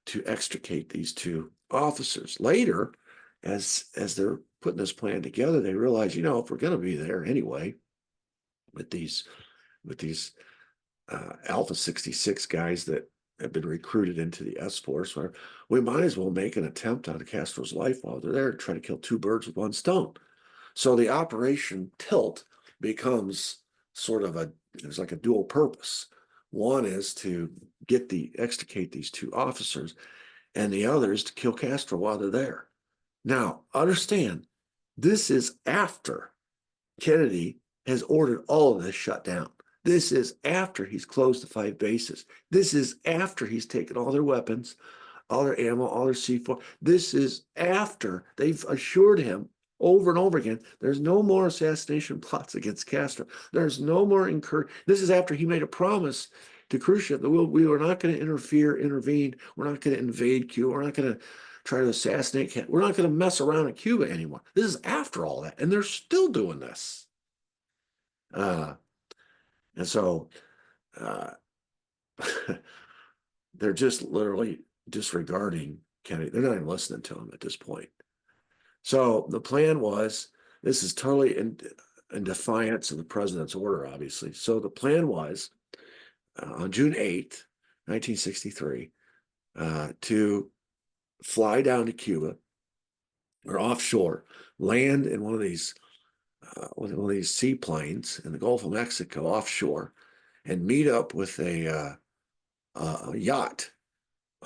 to extricate these two officers. Later, as they're putting this plan together, they realize, you know, if we're going to be there anyway with these Alpha 66 guys that have been recruited into the S-Force, we might as well make an attempt on Castro's life while they're there, try to kill two birds with one stone. So the Operation Tilt becomes sort of there's like a dual purpose. One is to extricate these two officers, and the other is to kill Castro while they're there. Now, understand, this is after Kennedy has ordered all of this shut down. This is after he's closed the 5 bases. This is after he's taken all their weapons, all their ammo, all their C4. This is after they've assured him over and over again, there's no more assassination plots against Castro. There's no more This is after he made a promise to Khrushchev that we were not going to intervene. We're not going to invade Cuba. We're not going to try to assassinate Castro. We're not going to mess around in Cuba anymore. This is after all that, and they're still doing this. And so they're just literally disregarding Kennedy. They're not even listening to him at this point. So the plan was, this is totally in defiance of the president's order, obviously. So the plan was on June 8th, 1963, to fly down to Cuba or offshore, land in one of these seaplanes in the Gulf of Mexico offshore, and meet up with a yacht.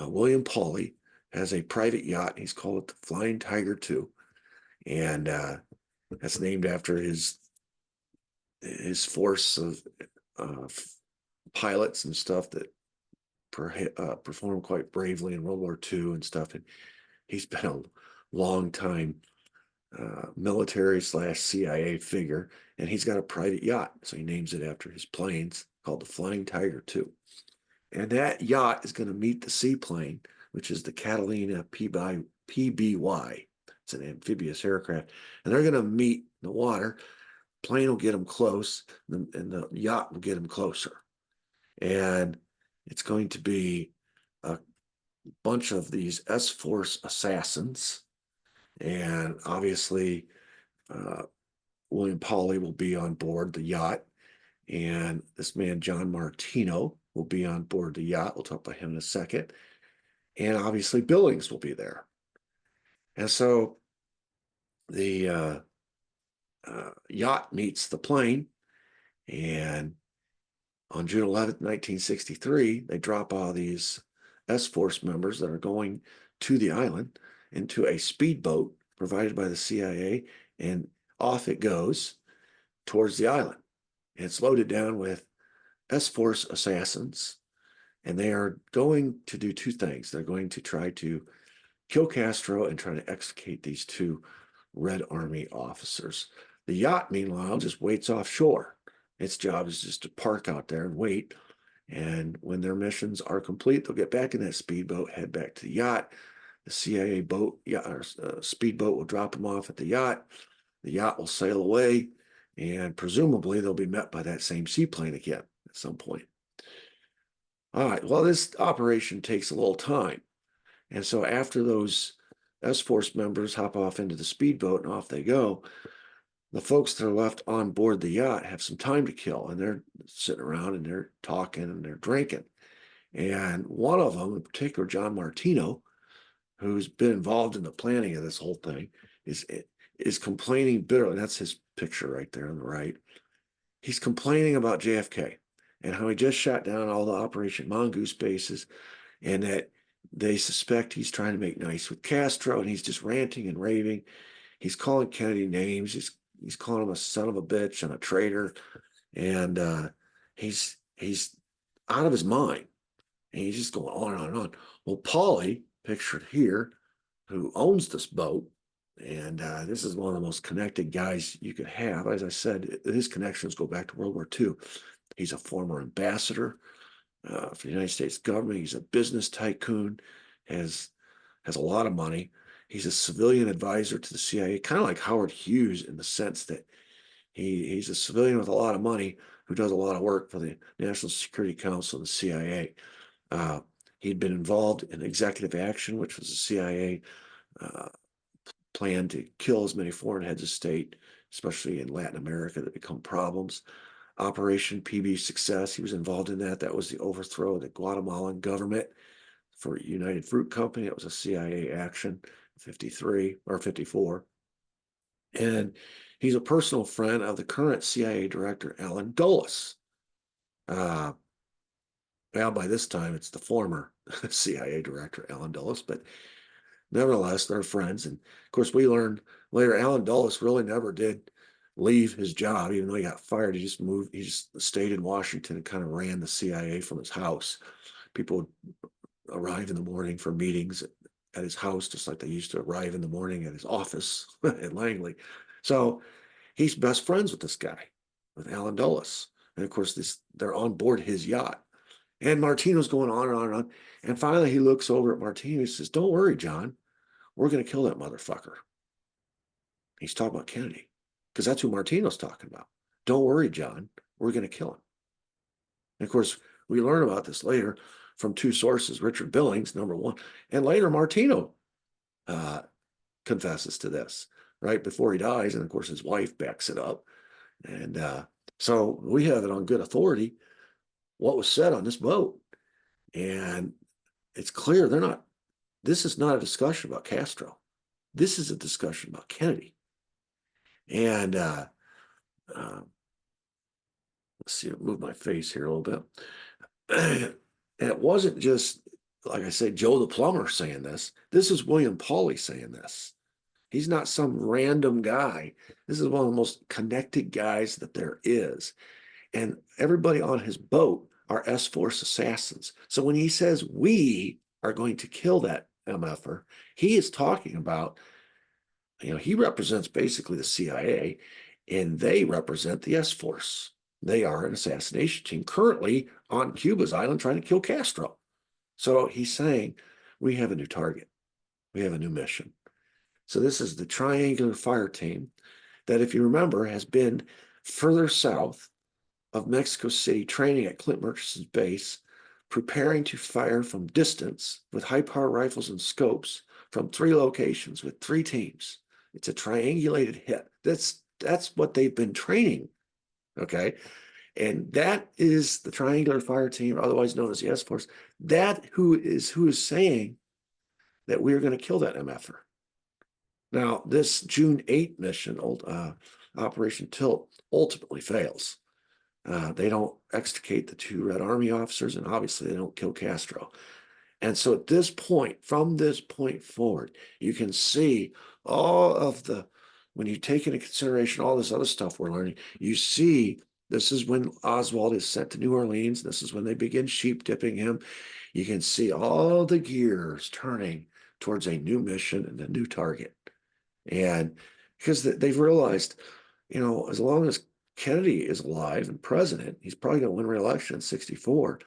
William Paulie has a private yacht. He's called it the Flying Tiger II, and that's named after his force of uh, pilots and stuff that performed quite bravely in World War II and stuff. And he's been a long time military / CIA figure, and he's got a private yacht, so he names it after his planes, called the Flying Tiger II. And that yacht is going to meet the seaplane, which is the Catalina PBY. It's an amphibious aircraft, and they're going to meet in the water. Plane will get them close, and the yacht will get them closer. And it's going to be a bunch of these S-Force assassins, and obviously William Paulie will be on board the yacht, and this man John Martino will be on board the yacht. We'll talk about him in a second. And obviously Billings will be there. And so the yacht meets the plane, and on June 11th, 1963, they drop all these S-Force members that are going to the island into a speedboat provided by the CIA, and off it goes towards the island. And it's loaded down with S-Force assassins, and they are going to do two things. They're going to try to kill Castro and try to execute these two Red Army officers. The yacht, meanwhile, just waits offshore. Its job is just to park out there and wait. And when their missions are complete, they'll get back in that speedboat, head back to the yacht. The CIA boat, speedboat will drop them off at the yacht. The yacht will sail away, and presumably they'll be met by that same seaplane again at some point. All right, well, this operation takes a little time. And so after those S-Force members hop off into the speedboat and off they go, the folks that are left on board the yacht have some time to kill, and they're sitting around and they're talking and they're drinking. And one of them, in particular, John Martino, who's been involved in the planning of this whole thing, is complaining bitterly. That's his picture right there on the right. He's complaining about JFK and how he just shot down all the Operation Mongoose bases, and that they suspect he's trying to make nice with Castro, and he's just ranting and raving. He's calling Kennedy names. He's calling him a son of a bitch and a traitor, and he's out of his mind, and he's just going on and on and on. Well, Paulie, pictured here, who owns this boat, and this is one of the most connected guys you could have. As I said, his connections go back to World War II. He's a former ambassador for the United States government. He's a business tycoon, has a lot of money. He's a civilian advisor to the CIA, kind of like Howard Hughes in the sense that he's a civilian with a lot of money who does a lot of work for the National Security Council and the CIA. He'd been involved in executive action, which was the CIA plan to kill as many foreign heads of state, especially in Latin America, that become problems. Operation PB Success, he was involved in that. That was the overthrow of the Guatemalan government for United Fruit Company. It was a CIA action, 53 or 54. And he's a personal friend of the current CIA director, Alan Dulles. Well, by this time, it's the former CIA director, Alan Dulles, but nevertheless, they're friends. And of course, we learned later Alan Dulles really never did leave his job, even though he got fired. He just moved, he just stayed in Washington and kind of ran the CIA from his house. People would arrive in the morning for meetings at his house, just like they used to arrive in the morning at his office at Langley. So he's best friends with this guy, with Alan Dulles. And of course, they're on board his yacht. And Martino's going on and on and on. And finally, he looks over at Martino and says, "Don't worry, John. We're going to kill that motherfucker." He's talking about Kennedy, because that's who Martino's talking about. "Don't worry, John. We're going to kill him." And of course, we learn about this later from two sources, Richard Billings, number one, and later Martino confesses to this right before he dies. And of course, his wife backs it up. And so we have it on good authority what was said on this boat. And it's clear this is not a discussion about Castro. This is a discussion about Kennedy. And let's see, move my face here a little bit. And it wasn't just, like I said, Joe the plumber saying this. This is William Paulie saying this. He's not some random guy. This is one of the most connected guys that there is. And everybody on his boat are S-Force assassins. So when he says we are going to kill that MFer, he is talking about, he represents basically the CIA, and they represent the S-Force. They are an assassination team currently on Cuba's island trying to kill Castro. So he's saying, we have a new target. We have a new mission. So this is the triangular fire team that, if you remember, has been further south of Mexico City training at Clint Murchison's base, preparing to fire from distance with high-power rifles and scopes from 3 locations with 3 teams. It's a triangulated hit. That's what they've been training, okay? And that is the triangular fire team, otherwise known as the S-Force. That who is saying that we're going to kill that MFer. Now, this June 8 mission, Operation Tilt, ultimately fails. They don't extricate the 2 Red Army officers, and obviously they don't kill Castro. And so at this point, from this point forward, you can see all of when you take into consideration all this other stuff we're learning, you see this is when Oswald is sent to New Orleans. This is when they begin sheep dipping him. You can see all the gears turning towards a new mission and a new target. And because they've realized, as long as Kennedy is alive and president, he's probably going to win re-election in 64.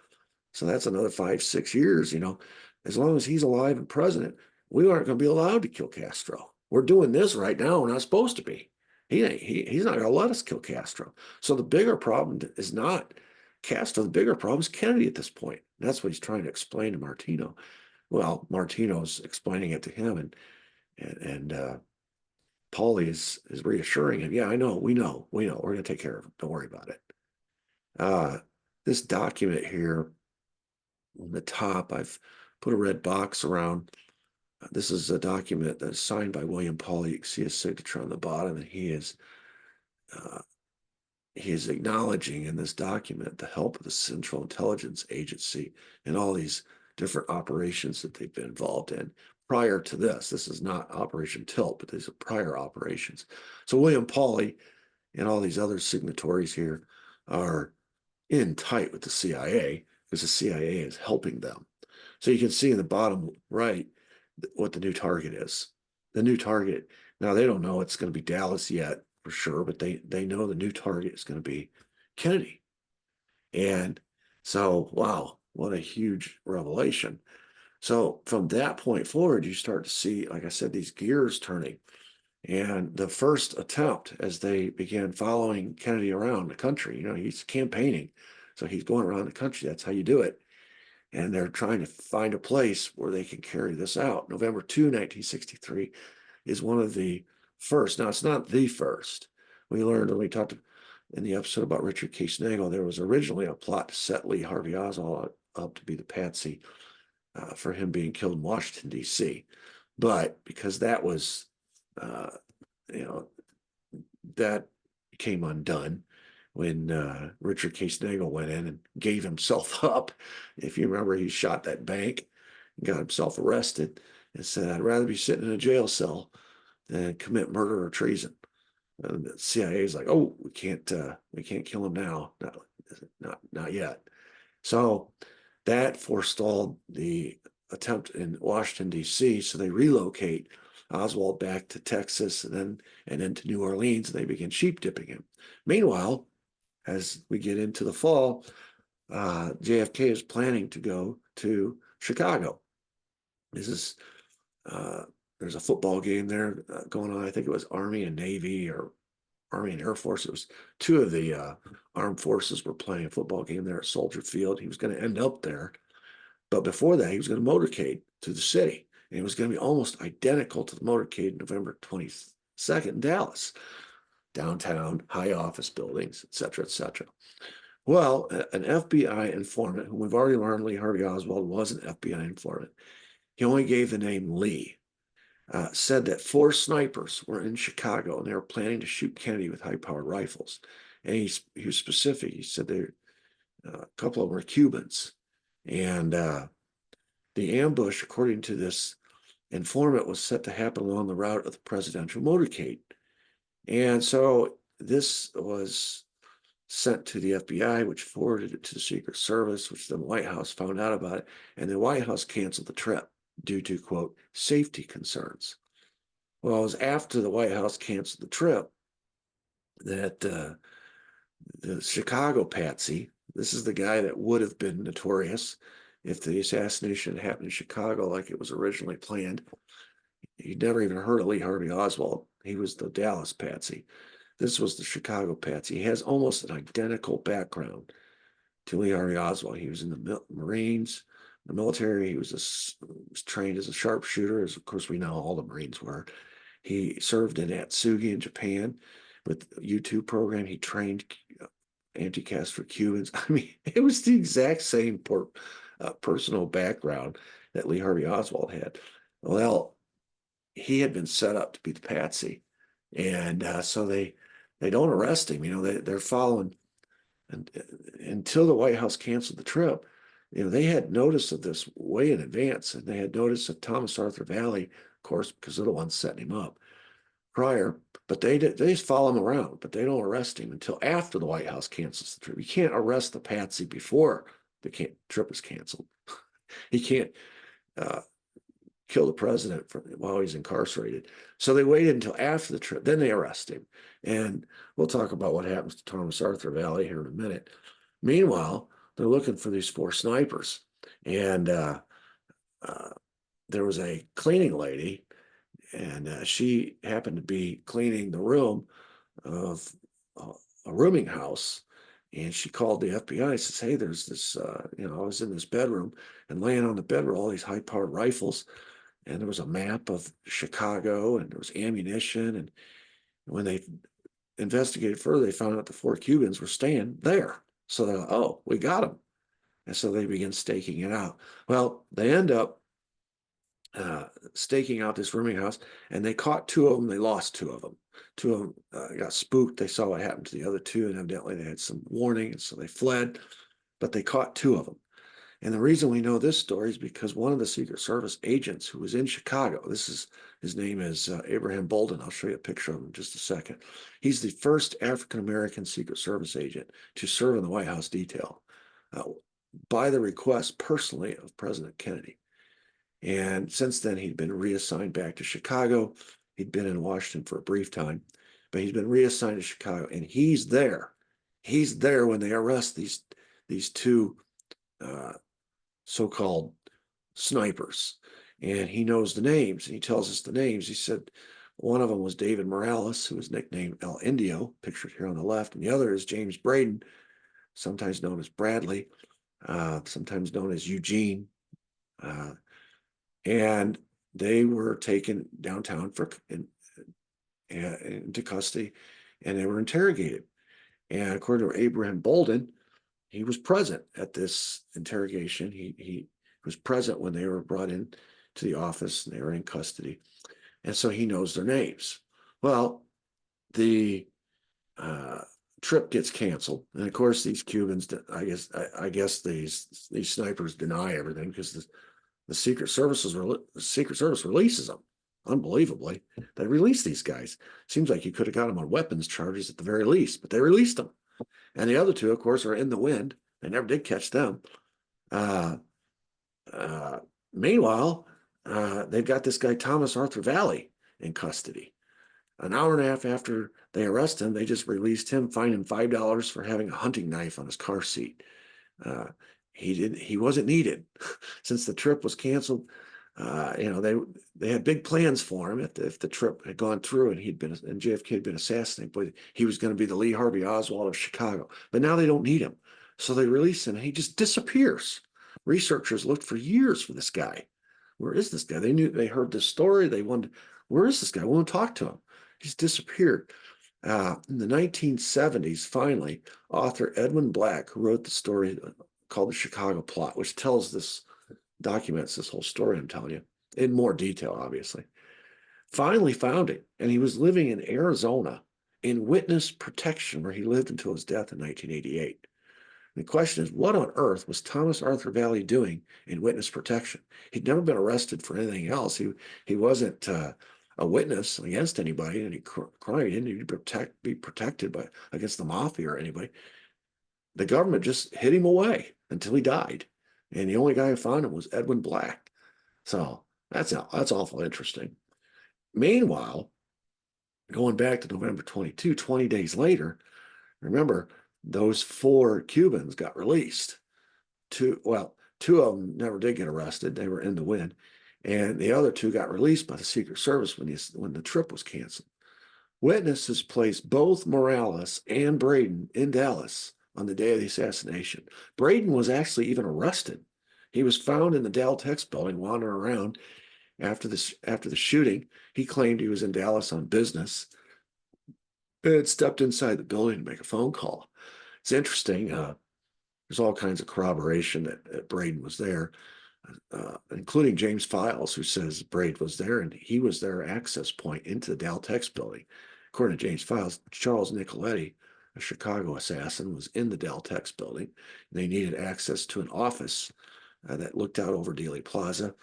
So that's another 5-6 years, as long as he's alive and president, we aren't going to be allowed to kill Castro. We're doing this right now. We're not supposed to be. He's not going to let us kill Castro. So the bigger problem is not Castro. The bigger problem is Kennedy at this point. And that's what he's trying to explain to Martino. Well, Martino's explaining it to him, and Paulie is reassuring him. Yeah, I know. We know. We're going to take care of him. Don't worry about it. This document here on the top, I've put a red box around. This is a document that's signed by William Paulie. You can see his signature on the bottom, and he is acknowledging in this document the help of the Central Intelligence Agency and all these different operations that they've been involved in prior to this. This is not Operation Tilt, but these are prior operations. So William Paulie and all these other signatories here are in tight with the CIA because the CIA is helping them. So you can see in the bottom right what the new target is. The new target, now they don't know it's going to be Dallas yet for sure, but they know the new target is going to be Kennedy. And so, wow, what a huge revelation. So from that point forward, you start to see, like I said, these gears turning. And the first attempt, as they began following Kennedy around the country, he's campaigning. So he's going around the country. That's how you do it. And they're trying to find a place where they can carry this out. November 2, 1963 is one of the first. Now, it's not the first. We learned when we talked in the episode about Richard K. Snagel, there was originally a plot to set Lee Harvey Oswald up to be the patsy for him being killed in Washington, D.C. But because that was, that came undone when Richard K. Snagel went in and gave himself up. If you remember, he shot that bank and got himself arrested and said, I'd rather be sitting in a jail cell than commit murder or treason. And the CIA is like, oh, we can't kill him now. Not yet. So that forestalled the attempt in Washington, D.C. So they relocate Oswald back to Texas and into New Orleans, and they begin sheep dipping him. Meanwhile, as we get into the fall, JFK is planning to go to Chicago. There's a football game there going on. I think it was Army and Navy or Army and Air Force. It was 2 of the armed forces were playing a football game there at Soldier Field. He was going to end up there. But before that, he was going to motorcade to the city. And it was going to be almost identical to the motorcade November 22nd in Dallas. Downtown, high office buildings, et cetera, et cetera. Well, an FBI informant, whom we've already learned Lee Harvey Oswald was an FBI informant, he only gave the name Lee, said that 4 snipers were in Chicago and they were planning to shoot Kennedy with high-powered rifles. And he was specific. He said a couple of them were Cubans. And the ambush, according to this informant, was set to happen along the route of the presidential motorcade. And so this was sent to the FBI, which forwarded it to the Secret Service, which the White House found out about it. And the White House canceled the trip due to, quote, safety concerns. Well, it was after the White House canceled the trip that the Chicago patsy, this is the guy that would have been notorious if the assassination had happened in Chicago like it was originally planned. He'd never even heard of Lee Harvey Oswald. He was the Dallas patsy. This was the Chicago patsy. He has almost an identical background to Lee Harvey Oswald. He was in the Marines, the military. He was trained as a sharpshooter, as of course we know all the Marines were. He served in Atsugi in Japan with the U-2 program. He trained anti-Castro Cubans. I mean, it was the exact same personal background that Lee Harvey Oswald had. Well, he had been set up to be the patsy, and so they don't arrest him. They're following, and until the White House canceled the trip. They had notice of this way in advance, and they had notice of Thomas Arthur Valley, of course, because they're the ones setting him up prior. But they just follow him around, but they don't arrest him until after the White House cancels the trip. You can't arrest the patsy before the trip is canceled. He can't kill the president while he's incarcerated. So they waited until after the trip, then they arrest him. And we'll talk about what happens to Thomas Arthur Valley here in a minute. Meanwhile, they're looking for these 4 snipers. And there was a cleaning lady, and she happened to be cleaning the room of a rooming house. And she called the FBI and says, hey, there's this, I was in this bedroom, and laying on the bed were all these high-powered rifles. And there was a map of Chicago, and there was ammunition. And when they investigated further, they found out the 4 Cubans were staying there. So they're like, oh, we got them. And so they begin staking it out. Well, they end up staking out this rooming house, and they caught 2 of them. They lost 2 of them. 2 of them got spooked. They saw what happened to the other 2, and evidently they had some warning, and so they fled. But they caught 2 of them. And the reason we know this story is because one of the Secret Service agents who was in Chicago, his name is Abraham Bolden. I'll show you a picture of him in just a second. He's the first African-American Secret Service agent to serve in the White House detail by the request personally of President Kennedy. And since then, he'd been reassigned back to Chicago. He'd been in Washington for a brief time, but he's been reassigned to Chicago, and he's there. He's there when they arrest these 2 so-called snipers, and he knows the names, and he tells us the names. He said one of them was David Morales, who was nicknamed El Indio, pictured here on the left, and the other is James Braden, sometimes known as Bradley, sometimes known as Eugene, and they were taken downtown into custody, and they were interrogated. And according to Abraham Bolden, he was present at this interrogation. He was present when they were brought in to the office and they were in custody. And so he knows their names. Well, the trip gets canceled. And of course, these Cubans, I guess these snipers deny everything because the Secret Service releases them. Unbelievably, they released these guys. Seems like you could have got them on weapons charges at the very least, but they released them. And the other 2, of course, are in the wind. They never did catch them. Meanwhile, they've got this guy, Thomas Arthur Valley, in custody. An hour and a half after they arrest him, they just released him, fined him $5 for having a hunting knife on his car seat. He wasn't needed. Since the trip was canceled, they had big plans for him if the trip had gone through and JFK had been assassinated, but he was going to be the Lee Harvey Oswald of Chicago. But now they don't need him, so they release him, and he just disappears. Researchers looked for years for this guy. Where is this guy? They heard this story. They wondered, where is this guy? We want to talk to him. He's disappeared. In the 1970s, finally, author Edwin Black, who wrote the story called The Chicago Plot, which documents this whole story I'm telling you in more detail, obviously, finally found him. And he was living in Arizona, in witness protection, where he lived until his death in 1988. The question is, what on earth was Thomas Arthur Valley doing in witness protection? He'd never been arrested for anything else. He wasn't a witness against anybody, any crime. He didn't need to be protected against the mafia or anybody. The government just hid him away until he died, and the only guy who found him was Edwin Black. So that's awful interesting. Meanwhile, going back to November 22, 20 days later, remember, those 4 Cubans got released. Two of them never did get arrested. They were in the wind. And the other 2 got released by the Secret Service when the trip was canceled. Witnesses placed both Morales and Braden in Dallas on the day of the assassination. Braden was actually even arrested. He was found in the Daltex building wandering around after the shooting. He claimed he was in Dallas on business and had stepped inside the building to make a phone call. It's interesting. There's all kinds of corroboration that Braden was there, including James Files, who says Braden was there and he was their access point into the Daltex building. According to James Files, Charles Nicoletti, a Chicago assassin, was in the Daltex building. They needed access to an office that looked out over Dealey Plaza,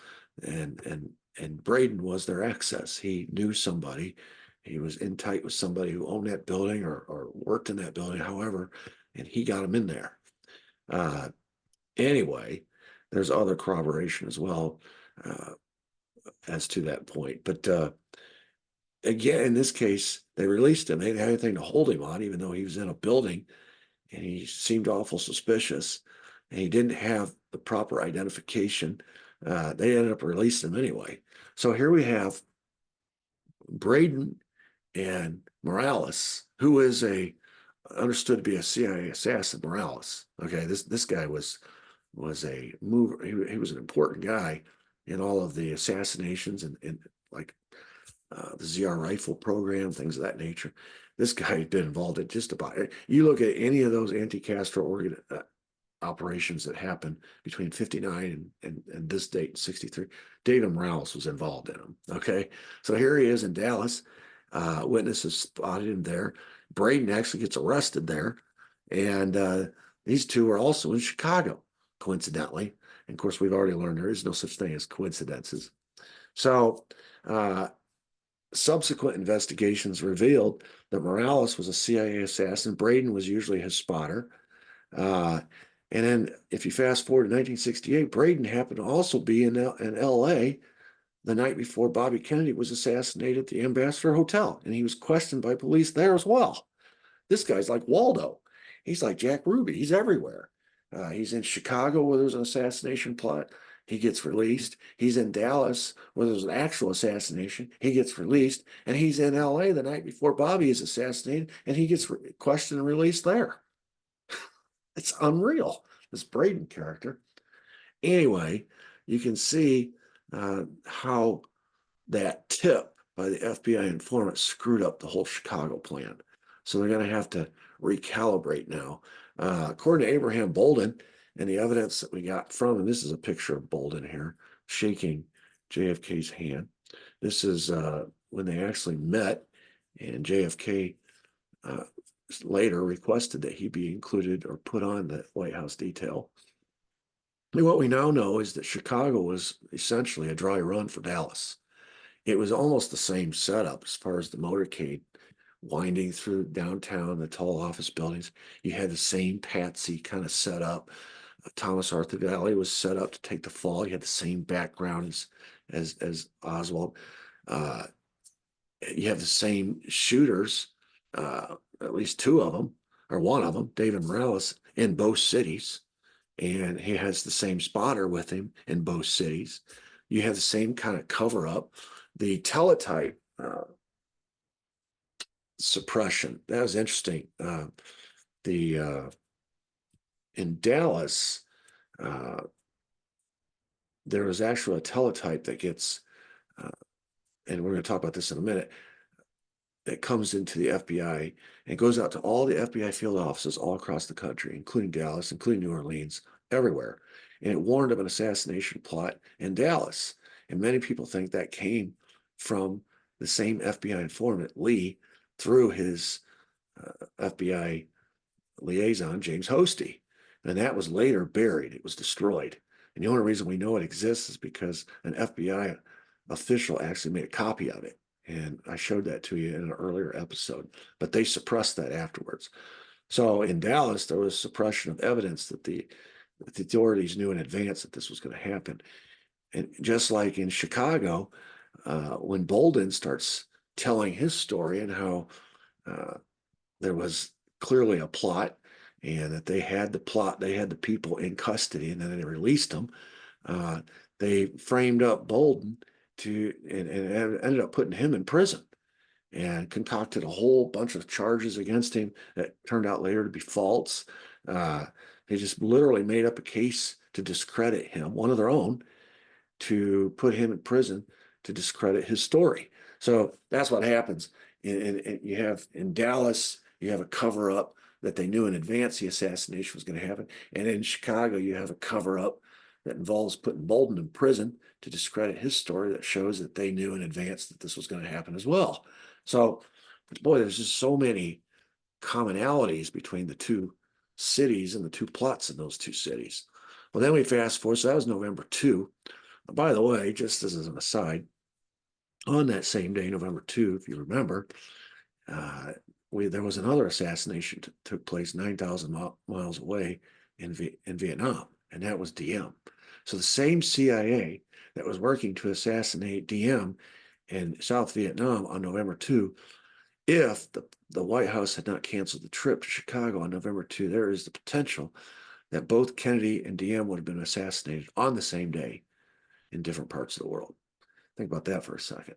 and Braden was their access. He knew somebody. He was in tight with somebody who owned that building or worked in that building, however, and he got him in there. Anyway, there's other corroboration as well as to that point. But again, in this case, they released him. They didn't have anything to hold him on, even though he was in a building and he seemed awful suspicious and he didn't have the proper identification. They ended up releasing him anyway. So here we have Braden and Morales, who is understood to be a CIA assassin. Morales. Okay, this guy was a mover. He was an important guy in all of the assassinations and like the ZR rifle program, things of that nature. This guy had been involved in just about it. You look at any of those anti-Castro operations that happened between 59 and this date, 63, David Morales was involved in them. Okay, so here he is in Dallas. Witnesses spotted him there. Braden actually gets arrested there, and these 2 are also in Chicago, coincidentally. And of course, we've already learned there is no such thing as coincidences. So subsequent investigations revealed that Morales was a CIA assassin. Braden was usually his spotter. And then if you fast forward to 1968, Braden happened to also be in L.A. the night before Bobby Kennedy was assassinated at the Ambassador Hotel, and he was questioned by police there as well. This guy's like Waldo. He's like Jack Ruby. He's everywhere. He's in Chicago where there's an assassination plot. He gets released. He's in Dallas where there's an actual assassination. He gets released. And he's in LA the night before Bobby is assassinated, and he gets questioned and released there. It's unreal, this Braden character. Anyway, you can see how that tip by the FBI informant screwed up the whole Chicago plan. So they're going to have to recalibrate now. According to Abraham Bolden and the evidence that we got from, and this is a picture of Bolden here shaking JFK's hand. This is when they actually met, and JFK later requested that he be included or put on the White House detail. And what we now know is that Chicago was essentially a dry run for Dallas. It was almost the same setup as far as the motorcade winding through downtown, the tall office buildings. You had the same patsy kind of setup. Thomas Arthur Valley was set up to take the fall. You had the same background as Oswald. You have the same shooters, at least 2 of them, or one of them, David Morales, in both cities. And he has the same spotter with him in both cities. You have the same kind of cover up. The teletype suppression, that was interesting. In Dallas, there was actually a teletype that gets, and we're going to talk about this in a minute, that comes into the FBI and goes out to all the FBI field offices all across the country, including Dallas, including New Orleans, everywhere. And it warned of an assassination plot in Dallas. And many people think that came from the same FBI informant, Lee, through his FBI liaison, James Hosty. And that was later buried. It was destroyed. And the only reason we know it exists is because an FBI official actually made a copy of it. And I showed that to you in an earlier episode, but they suppressed that afterwards. So in Dallas, there was suppression of evidence that the authorities knew in advance that this was going to happen. And just like in Chicago, when Bolden starts telling his story and how there was clearly a plot and that they had the plot, they had the people in custody, and then they released them. They framed up Bolden and ended up putting him in prison and concocted a whole bunch of charges against him that turned out later to be false. They just literally made up a case to discredit him, one of their own, to put him in prison to discredit his story. So that's what happens. And you have in Dallas, you have a cover up that they knew in advance the assassination was going to happen. And in Chicago, you have a cover up that involves putting Bolden in prison to discredit his story that shows that they knew in advance that this was going to happen as well. So, boy, there's just so many commonalities between the two cities and the two plots in those two cities. Well, then we fast forward. So that was November 2. By the way, just as an aside, on that same day, November 2, if you remember, there was another assassination took place 9,000 miles away in Vietnam, and that was Diem. So the same CIA that was working to assassinate Diem in South Vietnam on November 2, if the White House had not canceled the trip to Chicago on November 2, there is the potential that both Kennedy and Diem would have been assassinated on the same day in different parts of the world. Think about that for a second.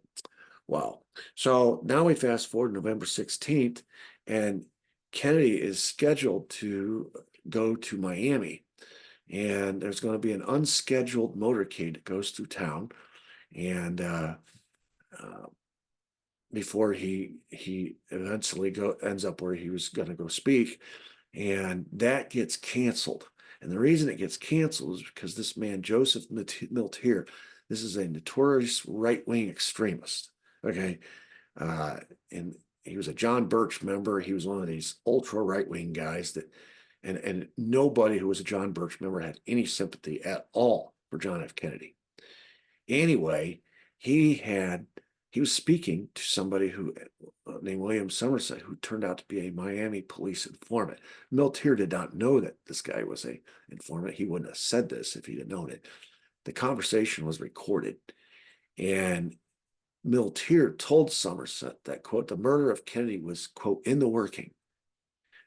Wow. So now we fast forward November 16th, and Kennedy is scheduled to go to Miami. And there's going to be an unscheduled motorcade that goes through town. And before he eventually ends up where he was going to go speak, and that gets canceled. And the reason it gets canceled is because this man, Joseph Miltier, this is a notorious right-wing extremist. Okay. And he was a John Birch member. He was one of these ultra right-wing guys that, and nobody who was a John Birch member had any sympathy at all for John F. Kennedy. Anyway, he was speaking to somebody who named William Somerset, who turned out to be a Miami police informant. Miltier did not know that this guy was an informant. He wouldn't have said this if he'd have known it. The conversation was recorded, and Miltier told Somerset that, quote, the murder of Kennedy was, quote, in the working,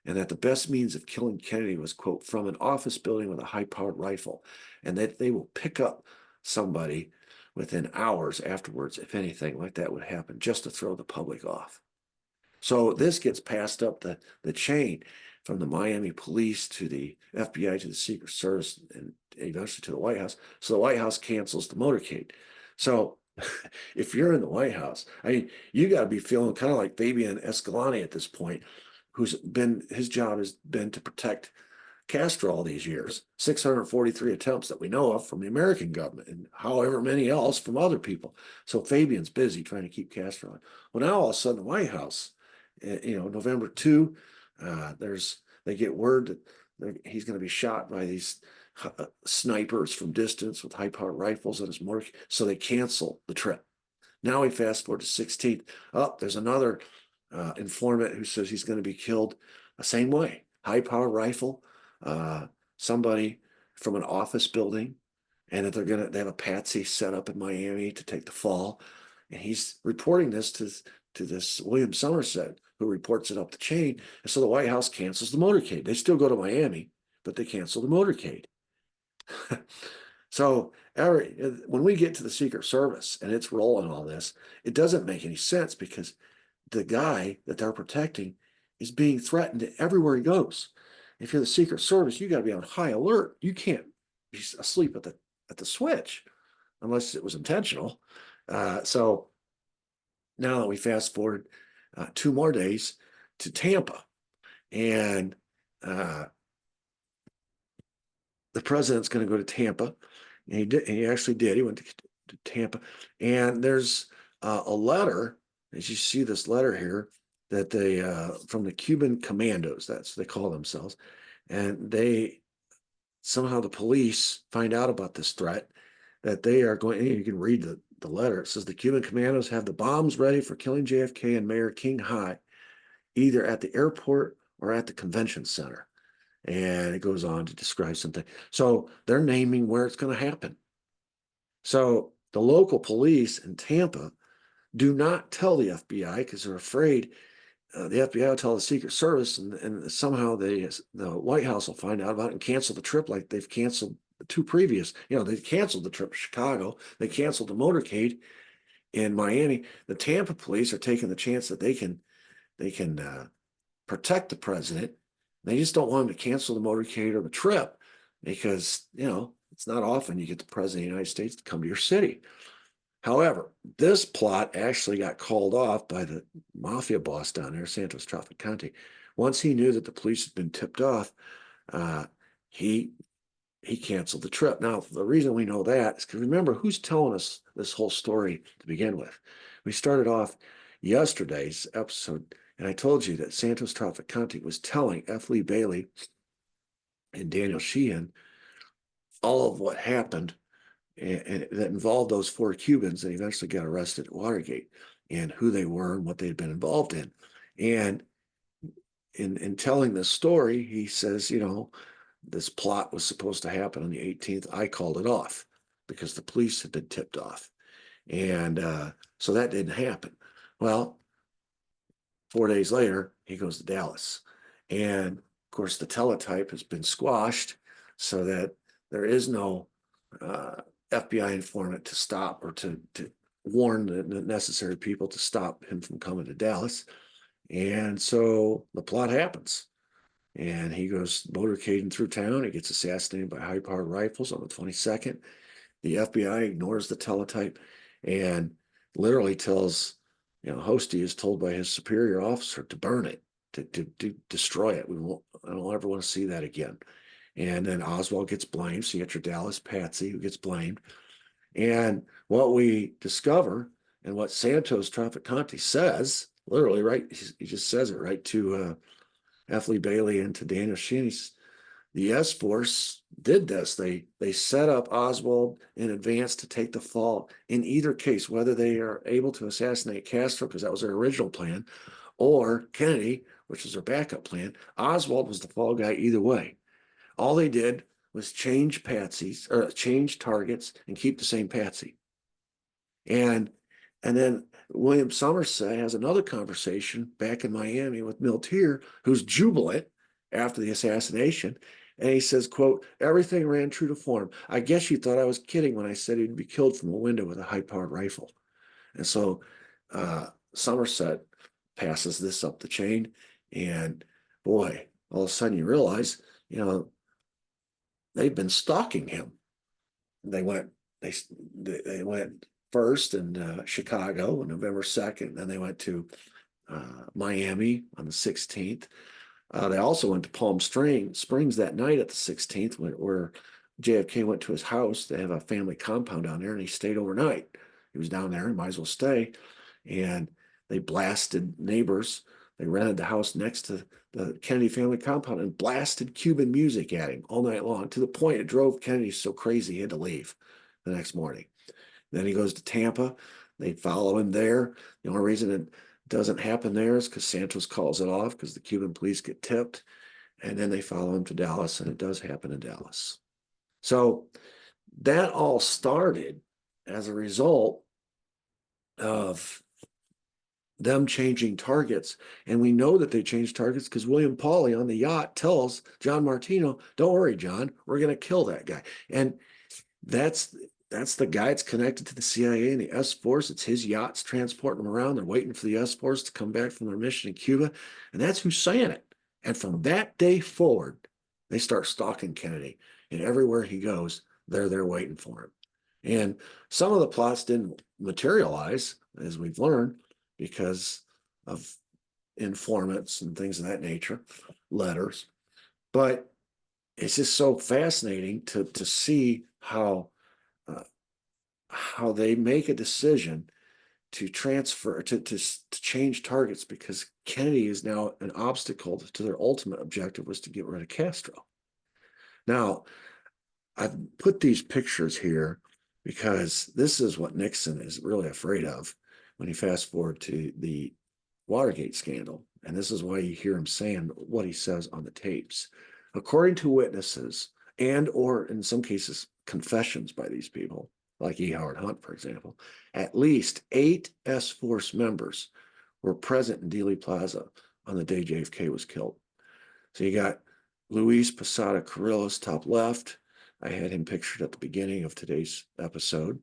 and that the best means of killing Kennedy was, quote, from an office building with a high-powered rifle, and that they will pick up somebody within hours afterwards, if anything like that would happen, just to throw the public off. So this gets passed up the chain from the Miami police to the FBI to the Secret Service and eventually to the White House. So the White House cancels the motorcade. So if you're in the White House, I mean, you got to be feeling kind of like Fabian Escalante at this point, his job has been to protect Castro all these years, 643 attempts that we know of from the American government and however many else from other people. So Fabian's busy trying to keep Castro on. Well, now all of a sudden the White House, November 2, they get word that he's going to be shot by these snipers from distance with high-powered rifles on his motor. So they cancel the trip. Now we fast forward to 16th. There's another informant who says he's going to be killed the same way. High-powered rifle, somebody from an office building, and that they have a patsy set up in Miami to take the fall. And he's reporting this to this William Somerset, who reports it up the chain. And so the White House cancels the motorcade. They still go to Miami, but they cancel the motorcade. So when we get to the Secret Service and its role in all this, it doesn't make any sense because the guy that they're protecting is being threatened everywhere he goes. If you're the Secret Service, you got to be on high alert. You can't be asleep at the switch unless it was intentional. So now that we fast forward 2 more days to Tampa, and the president's going to go to Tampa, and he did. And he actually did. He went to Tampa, and there's a letter. As you see this letter here, that they from the Cuban commandos, that's what they call themselves, and they somehow the police find out about this threat that they are going. You can read the letter. It says the Cuban commandos have the bombs ready for killing JFK and Mayor King High, either at the airport or at the convention center. And it goes on to describe something. So they're naming where it's going to happen. So the local police in Tampa do not tell the FBI because they're afraid the FBI will tell the Secret Service, and somehow the White House will find out about it and cancel the trip like they've canceled the two previous. They canceled the trip to Chicago. They canceled the motorcade in Miami. The Tampa police are taking the chance that they can protect the president. They just don't want him to cancel the motorcade or the trip because, it's not often you get the president of the United States to come to your city. However, this plot actually got called off by the mafia boss down there, Santos Trafficante. Once he knew that the police had been tipped off, he canceled the trip. Now, the reason we know that is because remember who's telling us this whole story to begin with. We started off yesterday's episode, and I told you that Santos Trafficante was telling F. Lee Bailey and Daniel Sheehan all of what happened and that involved those four Cubans that eventually got arrested at Watergate and who they were and what they'd been involved in. And in telling this story, he says, this plot was supposed to happen on the 18th. I called it off because the police had been tipped off. And so that didn't happen. Well, 4 days later, he goes to Dallas. And of course, the teletype has been squashed so that there is no FBI informant to stop or to warn the necessary people to stop him from coming to Dallas. And so the plot happens. And he goes motorcading through town. He gets assassinated by high-powered rifles on the 22nd. The FBI ignores the teletype and literally tells, Hosty is told by his superior officer to burn it, to destroy it. I don't ever want to see that again. And then Oswald gets blamed. So you got your Dallas patsy who gets blamed. And what we discover and what Santos Trafficante says, literally, right? He just says it right to F. Lee Bailey and to Daniel Sheehan. The S-Force did this. They set up Oswald in advance to take the fall in either case, whether they are able to assassinate Castro, because that was their original plan, or Kennedy, which was their backup plan. Oswald was the fall guy either way. All they did was change patsies or change targets and keep the same patsy. And then William Somerset has another conversation back in Miami with Milt Tier, who's jubilant after the assassination. And he says, quote, everything ran true to form. I guess you thought I was kidding when I said he'd be killed from a window with a high-powered rifle. And so Somerset passes this up the chain. And boy, all of a sudden you realize, they've been stalking him. They went first in Chicago on November 2nd. Then they went to Miami on the 16th. They also went to Palm Springs that night at the 16th, where JFK went to his house. They have a family compound down there, and he stayed overnight. He was down there, he might as well stay. And they blasted neighbors. They rented the house next to the Kennedy family compound and blasted Cuban music at him all night long, to the point it drove Kennedy so crazy he had to leave the next morning. Then he goes to Tampa. They follow him there. The only reason it doesn't happen there is because Santos calls it off because the Cuban police get tipped. And then they follow him to Dallas, and it does happen in Dallas. So that all started as a result of them changing targets. And we know that they changed targets because William Paulie on the yacht tells John Martino, don't worry, John, we're going to kill that guy. And that's the guy that's connected to the CIA and the S-Force. It's his yachts transporting them around. They're waiting for the S-Force to come back from their mission in Cuba. And that's who's saying it. And from that day forward, they start stalking Kennedy. And everywhere he goes, they're there waiting for him. And some of the plots didn't materialize, as we've learned, because of informants and things of that nature, letters. But it's just so fascinating to see how they make a decision to change targets because Kennedy is now an obstacle to their ultimate objective was to get rid of Castro. Now, I've put these pictures here because this is what Nixon is really afraid of when you fast forward to the Watergate scandal. And this is why you hear him saying what he says on the tapes. According to witnesses and or in some cases confessions by these people, like E. Howard Hunt, for example, at least 8 S-Force members were present in Dealey Plaza on the day JFK was killed. So you got Luis Posada Carrillo's top left. I had him pictured at the beginning of today's episode.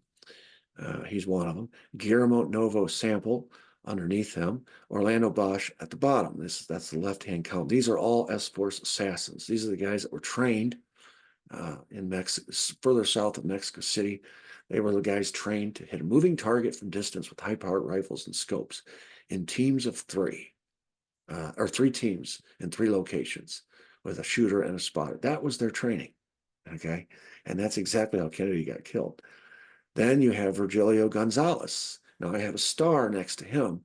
He's one of them. Guillermo Novo Sample underneath him. Orlando Bosch at the bottom. That's the left-hand column. These are all S-Force assassins. These are the guys that were trained in Mexico, further south of Mexico City. They were the guys trained to hit a moving target from distance with high-powered rifles and scopes in teams of 3, or 3 teams in 3 locations with a shooter and a spotter. That was their training, okay? And that's exactly how Kennedy got killed. Then you have Virgilio Gonzalez. Now I have a star next to him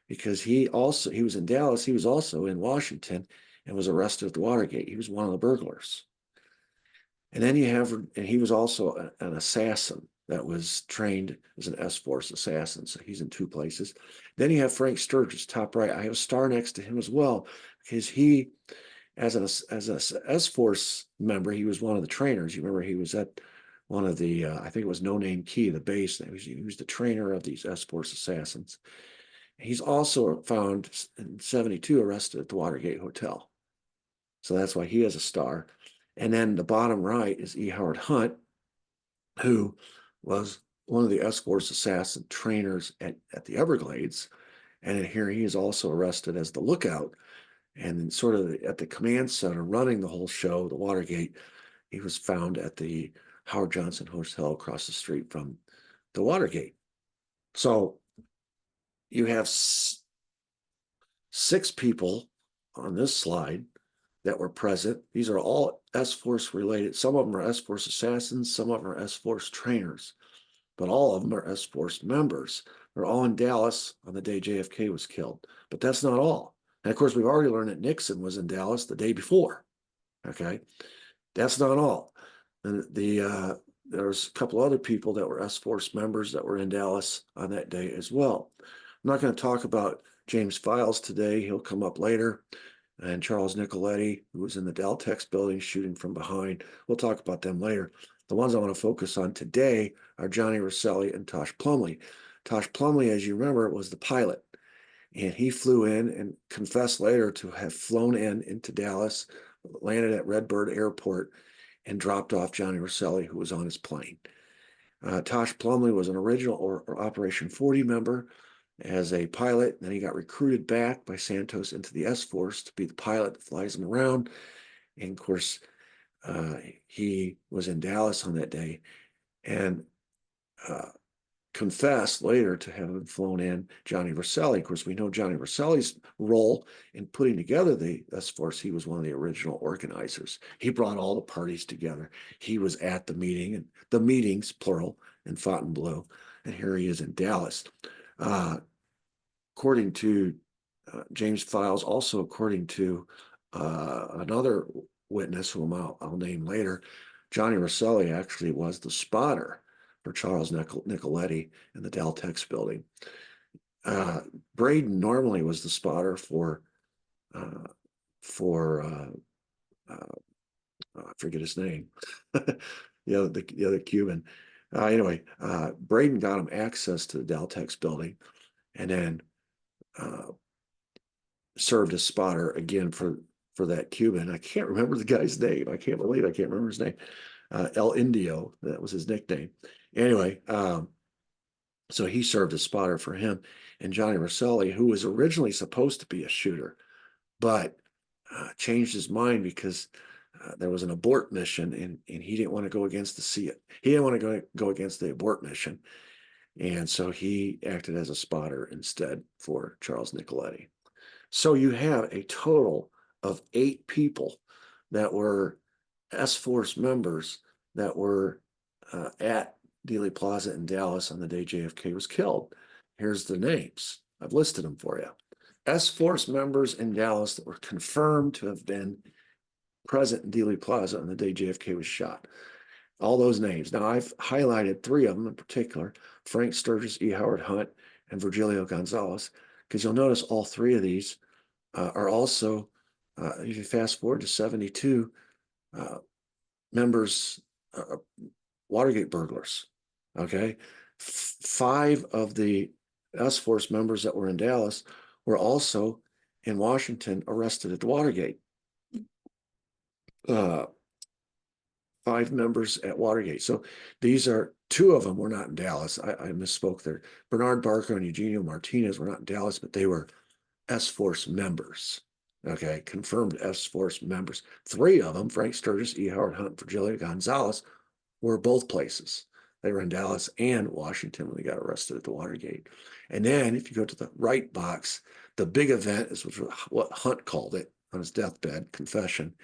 because he was in Dallas. He was also in Washington and was arrested at the Watergate. He was one of the burglars. And then he was also an assassin that was trained as an S-Force assassin. So he's in 2 places. Then you have Frank Sturgis, top right. I have a star next to him as well because he, as an S-Force member, he was one of the trainers. You remember he was at one of the, I think it was No Name Key, the base. He was the trainer of these S-Force assassins. He's also found in 72 arrested at the Watergate Hotel. So that's why he has a star. And then the bottom right is E. Howard Hunt, who was one of the S-Force assassin trainers at the Everglades. And here he is also arrested as the lookout. And then sort of at the command center running the whole show, the Watergate, he was found at the Howard Johnson Hotel across the street from the Watergate. So you have 6 people on this slide that were present. These are all S-Force related. Some of them are S-Force assassins, some of them are S-Force trainers, but all of them are S-Force members. They're all in Dallas on the day JFK was killed. But that's not all. And of course, we've already learned that Nixon was in Dallas the day before. Okay, that's not all. And there's a couple other people that were S-Force members that were in Dallas on that day as well. I'm not going to talk about James Files today. He'll come up later. And Charles Nicoletti, who was in the Deltex building shooting from behind. We'll talk about them later. The ones I want to focus on today are Johnny Rosselli and Tosh Plumlee. Tosh Plumlee, as you remember, was the pilot. And he flew in and confessed later to have flown into Dallas, landed at Redbird Airport, and dropped off Johnny Rosselli, who was on his plane. Tosh Plumlee was an original or Operation 40 member as a pilot. Then he got recruited back by Santos into the S-Force to be the pilot that flies him around. And of course, he was in Dallas on that day and confessed later to having flown in Johnny Rosselli. Of course, we know Johnny Rosselli's role in putting together the S-Force. He was one of the original organizers. He brought all the parties together. He was at the meeting, and the meetings, plural, in Fontainebleau. And here he is in Dallas. According to James Files, also according to another witness whom I'll name later, Johnny Rosselli actually was the spotter for Charles Nicoletti in the Deltex building. Braden normally was the spotter for I forget his name, the other Cuban. Anyway, Braden got him access to the Deltex building, and then served as spotter again for that Cuban. I can't remember the guy's name. I can't believe I can't remember his name. El Indio, that was his nickname. Anyway, so he served as spotter for him. And Johnny Rosselli, who was originally supposed to be a shooter, but changed his mind because there was an abort mission, and he didn't want to go against he didn't want to go against the abort mission. And so he acted as a spotter instead for Charles Nicoletti. So you have a total of 8 people that were S-Force members that were at Dealey Plaza in Dallas on the day JFK was killed. Here's the names. I've listed them for you. S-Force members in Dallas that were confirmed to have been present in Dealey Plaza on the day JFK was shot. All those names. Now, I've highlighted three of them in particular: Frank Sturgis, E. Howard Hunt, and Virgilio Gonzalez, because you'll notice all three of these are also, if you fast forward to 72, members, Watergate burglars. Okay. Five of the S-Force members that were in Dallas were also in Washington arrested at the Watergate. Five members at Watergate. So these are, two of them were not in Dallas. I misspoke there. Bernard Barker and Eugenio Martinez were not in Dallas, but they were S-Force members. Okay, confirmed S-Force members. Three of them, Frank Sturgis, E. Howard Hunt, Virgilio Gonzalez, were both places. They were in Dallas and Washington when they got arrested at the Watergate. And then if you go to the right box, the big event is what Hunt called it on his deathbed, confession,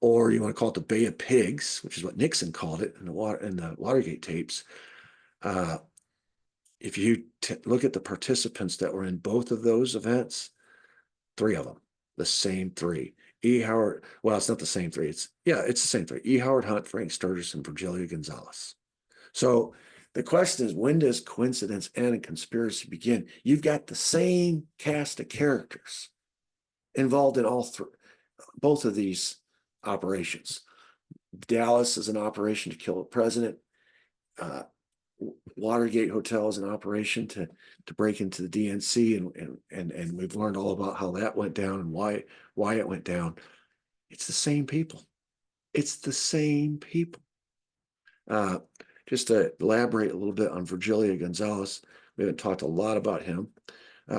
or you want to call it the Bay of Pigs, which is what Nixon called it in the Watergate tapes. If you look at the participants that were in both of those events, three of them, the same three. E. Howard, well, it's not the same three. It's the same three. E. Howard Hunt, Frank Sturgis, and Virgilio Gonzalez. So the question is, when does coincidence end and conspiracy begin? You've got the same cast of characters involved in both of these operations. Dallas is an operation to kill the president. Watergate Hotel is an operation to break into the DNC, and we've learned all about how that went down and why it went down. It's the same people. It's the same people. Just to elaborate a little bit on Virgilio Gonzalez, we haven't talked a lot about him.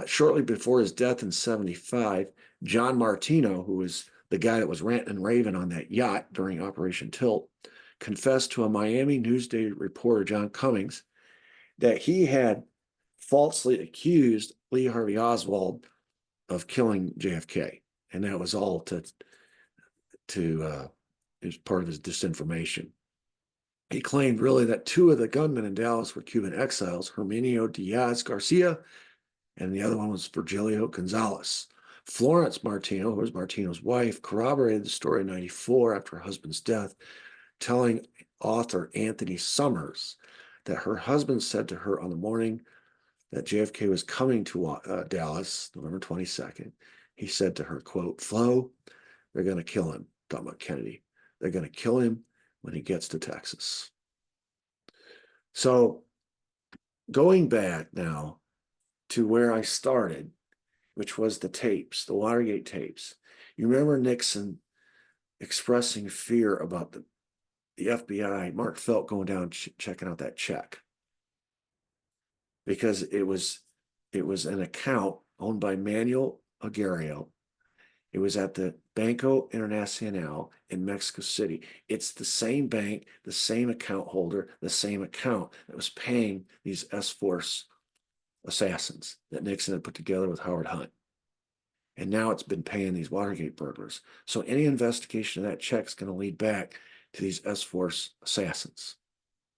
Shortly before his death in 75, John Martino, who was the guy that was ranting and raving on that yacht during Operation Tilt, confessed to a Miami Newsday reporter, John Cummings, that he had falsely accused Lee Harvey Oswald of killing JFK. And that was all as part of his disinformation. He claimed really that two of the gunmen in Dallas were Cuban exiles, Herminio Diaz Garcia, and the other one was Virgilio Gonzalez. Florence Martino, who was Martino's wife, corroborated the story in 94 after her husband's death, telling author Anthony Summers that her husband said to her on the morning that JFK was coming to Dallas, November 22nd, he said to her, quote, "Flo, they're going to kill him," talking about Kennedy. "They're going to kill him when he gets to Texas." So going back now to where I started, which was the tapes, the Watergate tapes. You remember Nixon expressing fear about the FBI, Mark Felt going down checking out that check, because it was an account owned by Manuel Aguirre. It was at the Banco Internacional in Mexico City. It's the same bank, the same account holder, the same account that was paying these S-Force assassins that Nixon had put together with Howard Hunt. And now it's been paying these Watergate burglars. So any investigation of that check is going to lead back to these S-Force assassins.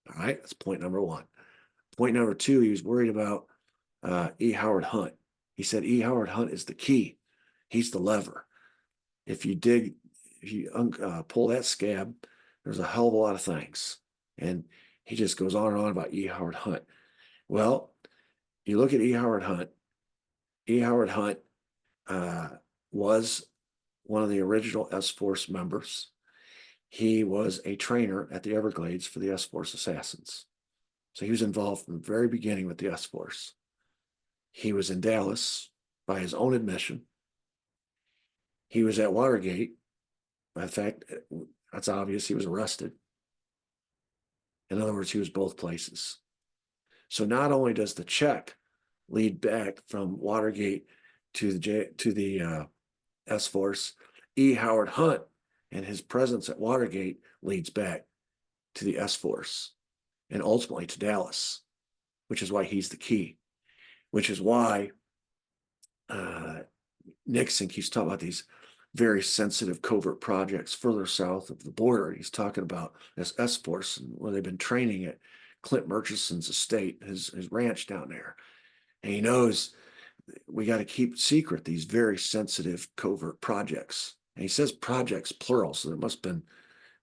All right, that's point number one. Point number two, he was worried about E. Howard Hunt. He said E. Howard Hunt is the key. He's the lever. If you pull that scab, there's a hell of a lot of things. And he just goes on and on about E. Howard Hunt. Well, you look at E. Howard Hunt. E. Howard Hunt was one of the original S-Force members. He was a trainer at the Everglades for the S-Force assassins. So he was involved from the very beginning with the S-Force. He was in Dallas by his own admission. He was at Watergate. In fact, that's obvious. He was arrested. In other words, he was both places. So not only does the check lead back from Watergate to the S-Force, E. Howard Hunt and his presence at Watergate leads back to the S-Force and ultimately to Dallas, which is why he's the key, which is why Nixon keeps talking about these very sensitive covert projects further south of the border. He's talking about this S-Force and where they've been training at Clint Murchison's estate, his ranch down there. And he knows we got to keep secret these very sensitive covert projects. And he says projects plural, so there must have been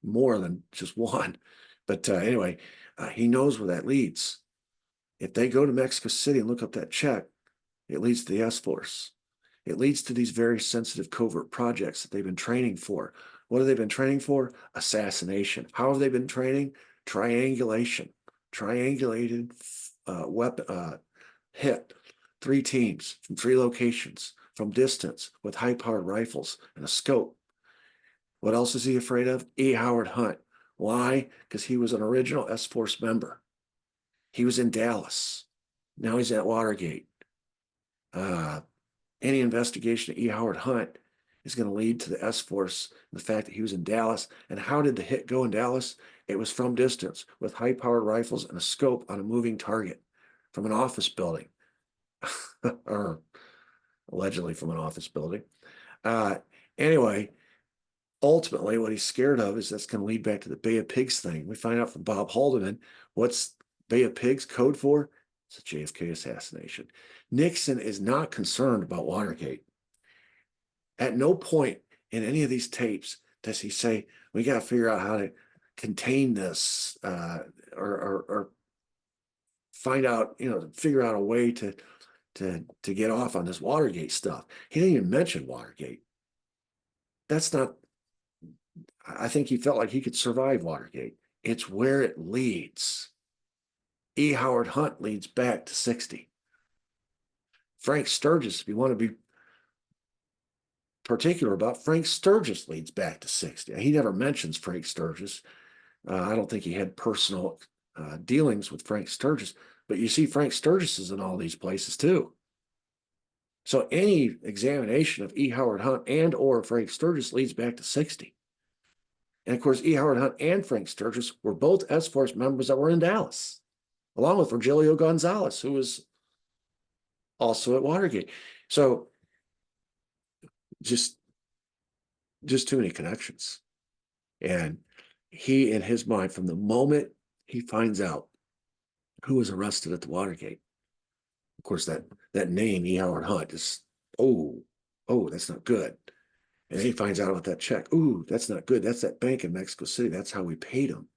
more than just one. But anyway, he knows where that leads. If they go to Mexico City and look up that check, it leads to the S-Force. It leads to these very sensitive covert projects that they've been training for. What have they been training for? Assassination. How have they been training? Triangulation. Triangulated weapon hit. 3 teams from 3 locations from distance with high-powered rifles and a scope. What else is he afraid of? E. Howard Hunt. Why? Because he was an original S-Force member. He was in Dallas. Now he's at Watergate. Any investigation of E. Howard Hunt is going to lead to the S-Force, the fact that he was in Dallas. And how did the hit go in Dallas? It was from distance with high-powered rifles and a scope on a moving target from an office building, or allegedly from an office building. Anyway, ultimately, what he's scared of is that's going to lead back to the Bay of Pigs thing. We find out from Bob Haldeman what's Bay of Pigs code for. It's a JFK assassination. Nixon is not concerned about Watergate. At no point in any of these tapes does he say, we got to figure out how to contain this or find out, figure out a way to get off on this Watergate stuff. He didn't even mention Watergate. That's not, I think he felt like he could survive Watergate. It's where it leads. E. Howard Hunt leads back to 60. Frank Sturgis, if you want to be particular about, Frank Sturgis leads back to 60. He never mentions Frank Sturgis. I don't think he had personal dealings with Frank Sturgis, but you see Frank Sturgis is in all these places too. So any examination of E. Howard Hunt and or Frank Sturgis leads back to 60. And of course, E. Howard Hunt and Frank Sturgis were both S-Force members that were in Dallas, along with Virgilio Gonzalez, who was also at Watergate. So just too many connections. And he, in his mind, from the moment he finds out who was arrested at the Watergate, of course, that name, E. Howard Hunt, is, oh, that's not good. And then he finds out about that check. Ooh, that's not good. That's that bank in Mexico City. That's how we paid him.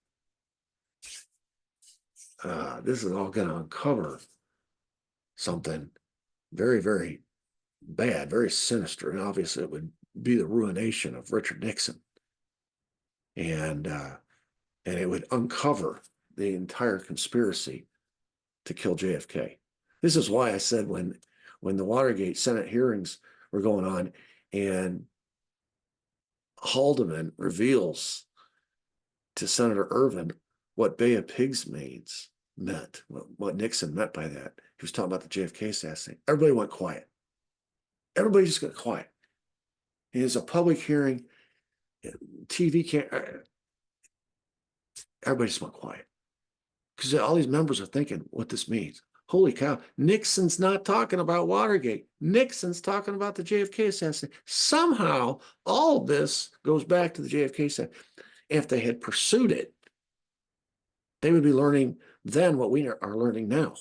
This is all going to uncover something very, very bad, very sinister. And obviously it would be the ruination of Richard Nixon. And it would uncover the entire conspiracy to kill JFK. This is why I said when the Watergate Senate hearings were going on and Haldeman reveals to Senator Ervin what Bay of Pigs meant, what Nixon meant by that. He was talking about the JFK assassination. Everybody went quiet. Everybody just got quiet. It is a public hearing. TV can't. Everybody just went quiet because all these members are thinking what this means. Holy cow, Nixon's not talking about Watergate. Nixon's talking about the JFK assassination. Somehow, all of this goes back to the JFK assassination. If they had pursued it, they would be learning then what we are learning now.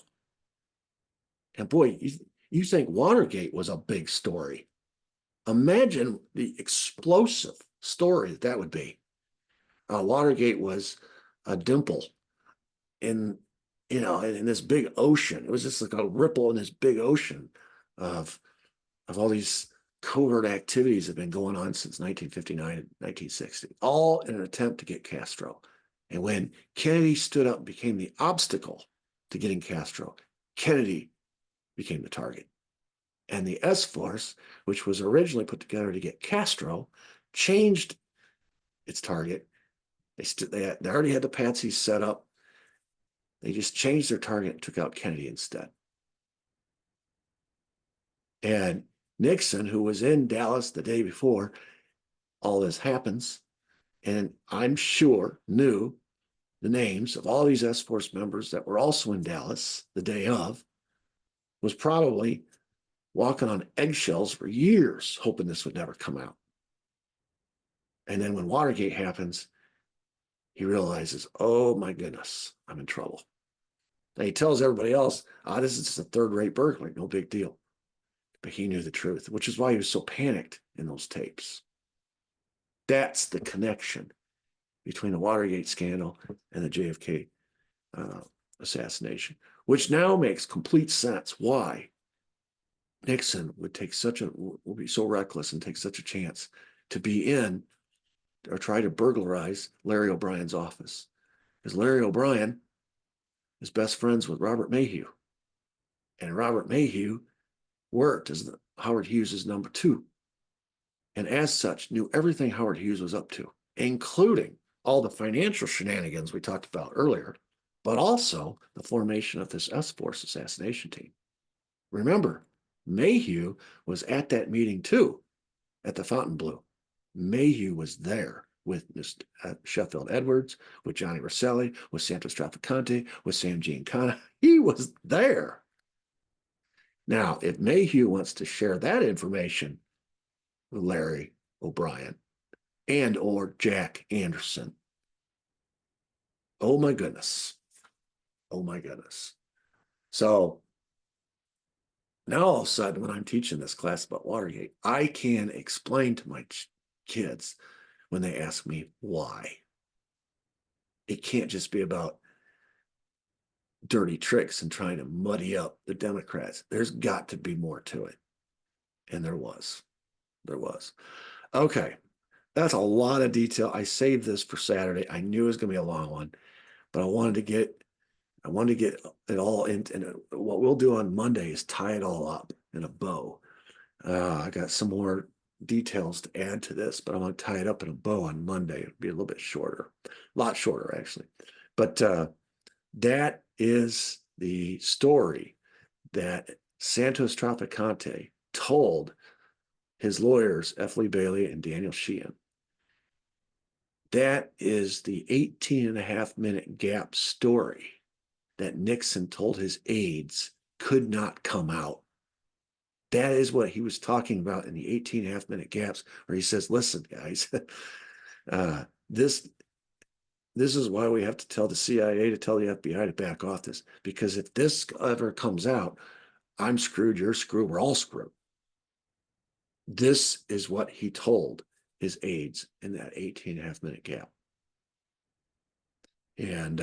And boy, you think Watergate was a big story. Imagine the explosive story that would be. Watergate was a dimple in this big ocean. It was just like a ripple in this big ocean of all these covert activities that have been going on since 1959 and 1960, all in an attempt to get Castro. And when Kennedy stood up and became the obstacle to getting Castro, Kennedy became the target. And the S-Force, which was originally put together to get Castro, changed its target. They already had the patsies set up. They just changed their target and took out Kennedy instead. And Nixon, who was in Dallas the day before all this happens, and I'm sure knew the names of all these S-Force members that were also in Dallas the day of, was probably walking on eggshells for years, hoping this would never come out. And then when Watergate happens, he realizes, oh my goodness, I'm in trouble. And he tells everybody else, this is just a third-rate burglary, no big deal. But he knew the truth, which is why he was so panicked in those tapes. That's the connection between the Watergate scandal and the JFK assassination, which now makes complete sense why Nixon would be so reckless and take such a chance to be in or try to burglarize Larry O'Brien's office. Because Larry O'Brien is best friends with Robert Mayhew. And Robert Mayhew worked as Howard Hughes' number two. And as such, knew everything Howard Hughes was up to, including all the financial shenanigans we talked about earlier, but also the formation of this S-Force assassination team. Remember, Mayhew was at that meeting too, at the Fontainebleau. Mayhew was there with Mr. Sheffield Edwards, with Johnny Rosselli, with Santos Trafficante, with Sam Giancana. He was there. Now, if Mayhew wants to share that information with Larry O'Brien and or Jack Anderson, oh my goodness. Oh my goodness. So now all of a sudden, when I'm teaching this class about Watergate, I can explain to my kids when they ask me why. It can't just be about dirty tricks and trying to muddy up the Democrats. There's got to be more to it. And there was. There was. Okay. That's a lot of detail. I saved this for Saturday. I knew it was going to be a long one, but I wanted to get it all in. And what we'll do on Monday is tie it all up in a bow. I got some more details to add to this, but I'm going to tie it up in a bow on Monday. It'll be a little bit shorter, a lot shorter actually. But that is the story that Santos Trafficante told his lawyers, F. Lee Bailey and Daniel Sheehan. That is the 18.5-minute gap story that Nixon told his aides could not come out. That is what he was talking about in the 18.5-minute gaps, where he says, listen, guys, this is why we have to tell the CIA to tell the FBI to back off this, because if this ever comes out, I'm screwed, you're screwed, we're all screwed. This is what he told his aides in that 18.5-minute gap. And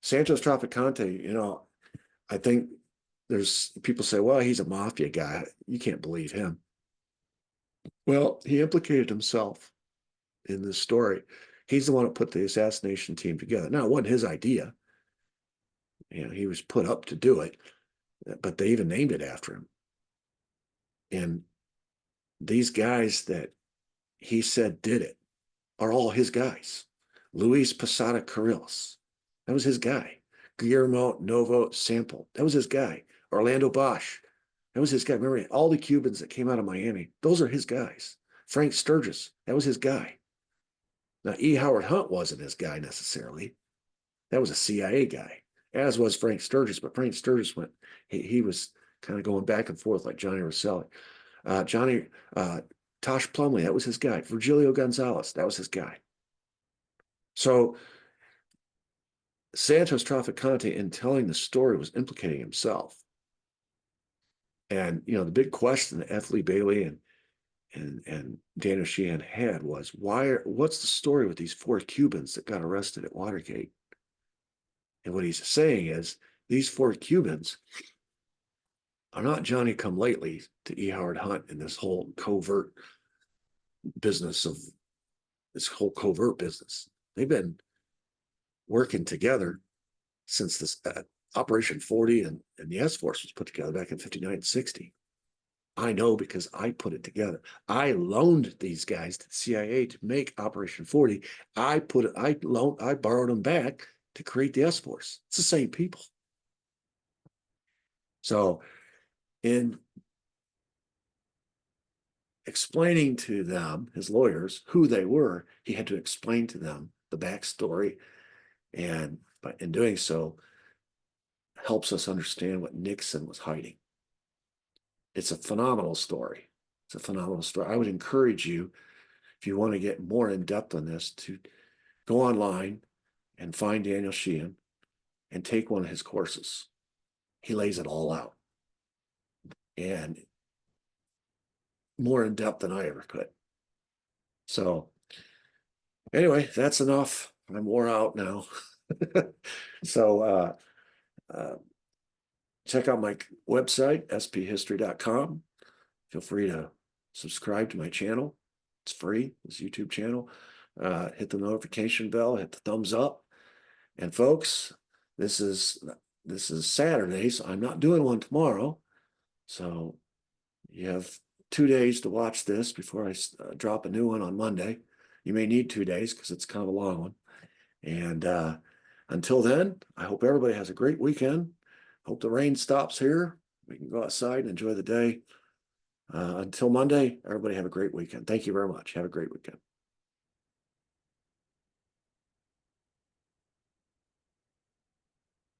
Santos Trafficante, I think there's people say, well, he's a mafia guy. You can't believe him. Well, he implicated himself in this story. He's the one who put the assassination team together. Now, it wasn't his idea. He was put up to do it, but they even named it after him. And these guys that he said did it are all his guys. Luis Posada Carriles, that was his guy. Guillermo Novo Sample, that was his guy. Orlando Bosch, that was his guy. Remember, all the Cubans that came out of Miami, those are his guys. Frank Sturgis, that was his guy. Now, E. Howard Hunt wasn't his guy necessarily. That was a CIA guy, as was Frank Sturgis. But Frank Sturgis he was kind of going back and forth like Johnny Rosselli. Tosh Plumley, that was his guy. Virgilio Gonzalez, that was his guy. So Santos Trafficante, in telling the story, was implicating himself. And the big question that F. Lee Bailey and Daniel Sheehan had was, what's the story with these 4 Cubans that got arrested at Watergate? And what he's saying is, these 4 Cubans are not Johnny-come-lately to E. Howard Hunt in this whole covert business. They've been working together since this Operation 40 and the S-Force was put together back in 59 and 60. I know because I put it together. I loaned these guys to the CIA to make Operation 40. I borrowed them back to create the S-Force. It's the same people. So in explaining to them, his lawyers, who they were, he had to explain to them the backstory. And in doing so, helps us understand what Nixon was hiding. It's a phenomenal story. It's a phenomenal story. I would encourage you, if you want to get more in depth on this, to go online and find Daniel Sheehan and take one of his courses. He lays it all out, and more in depth than I ever could. So anyway, that's enough. I'm wore out now. So check out my website, sphistory.com. Feel free to subscribe to my channel. It's free, this YouTube channel. Hit the notification bell, hit the thumbs up. And folks, this is Saturday, so I'm not doing one tomorrow. So you have 2 days to watch this before I drop a new one on Monday. You may need 2 days because it's kind of a long one. And until then, I hope everybody has a great weekend. Hope the rain stops here. We can go outside and enjoy the day. Until Monday, everybody have a great weekend. Thank you very much. Have a great weekend.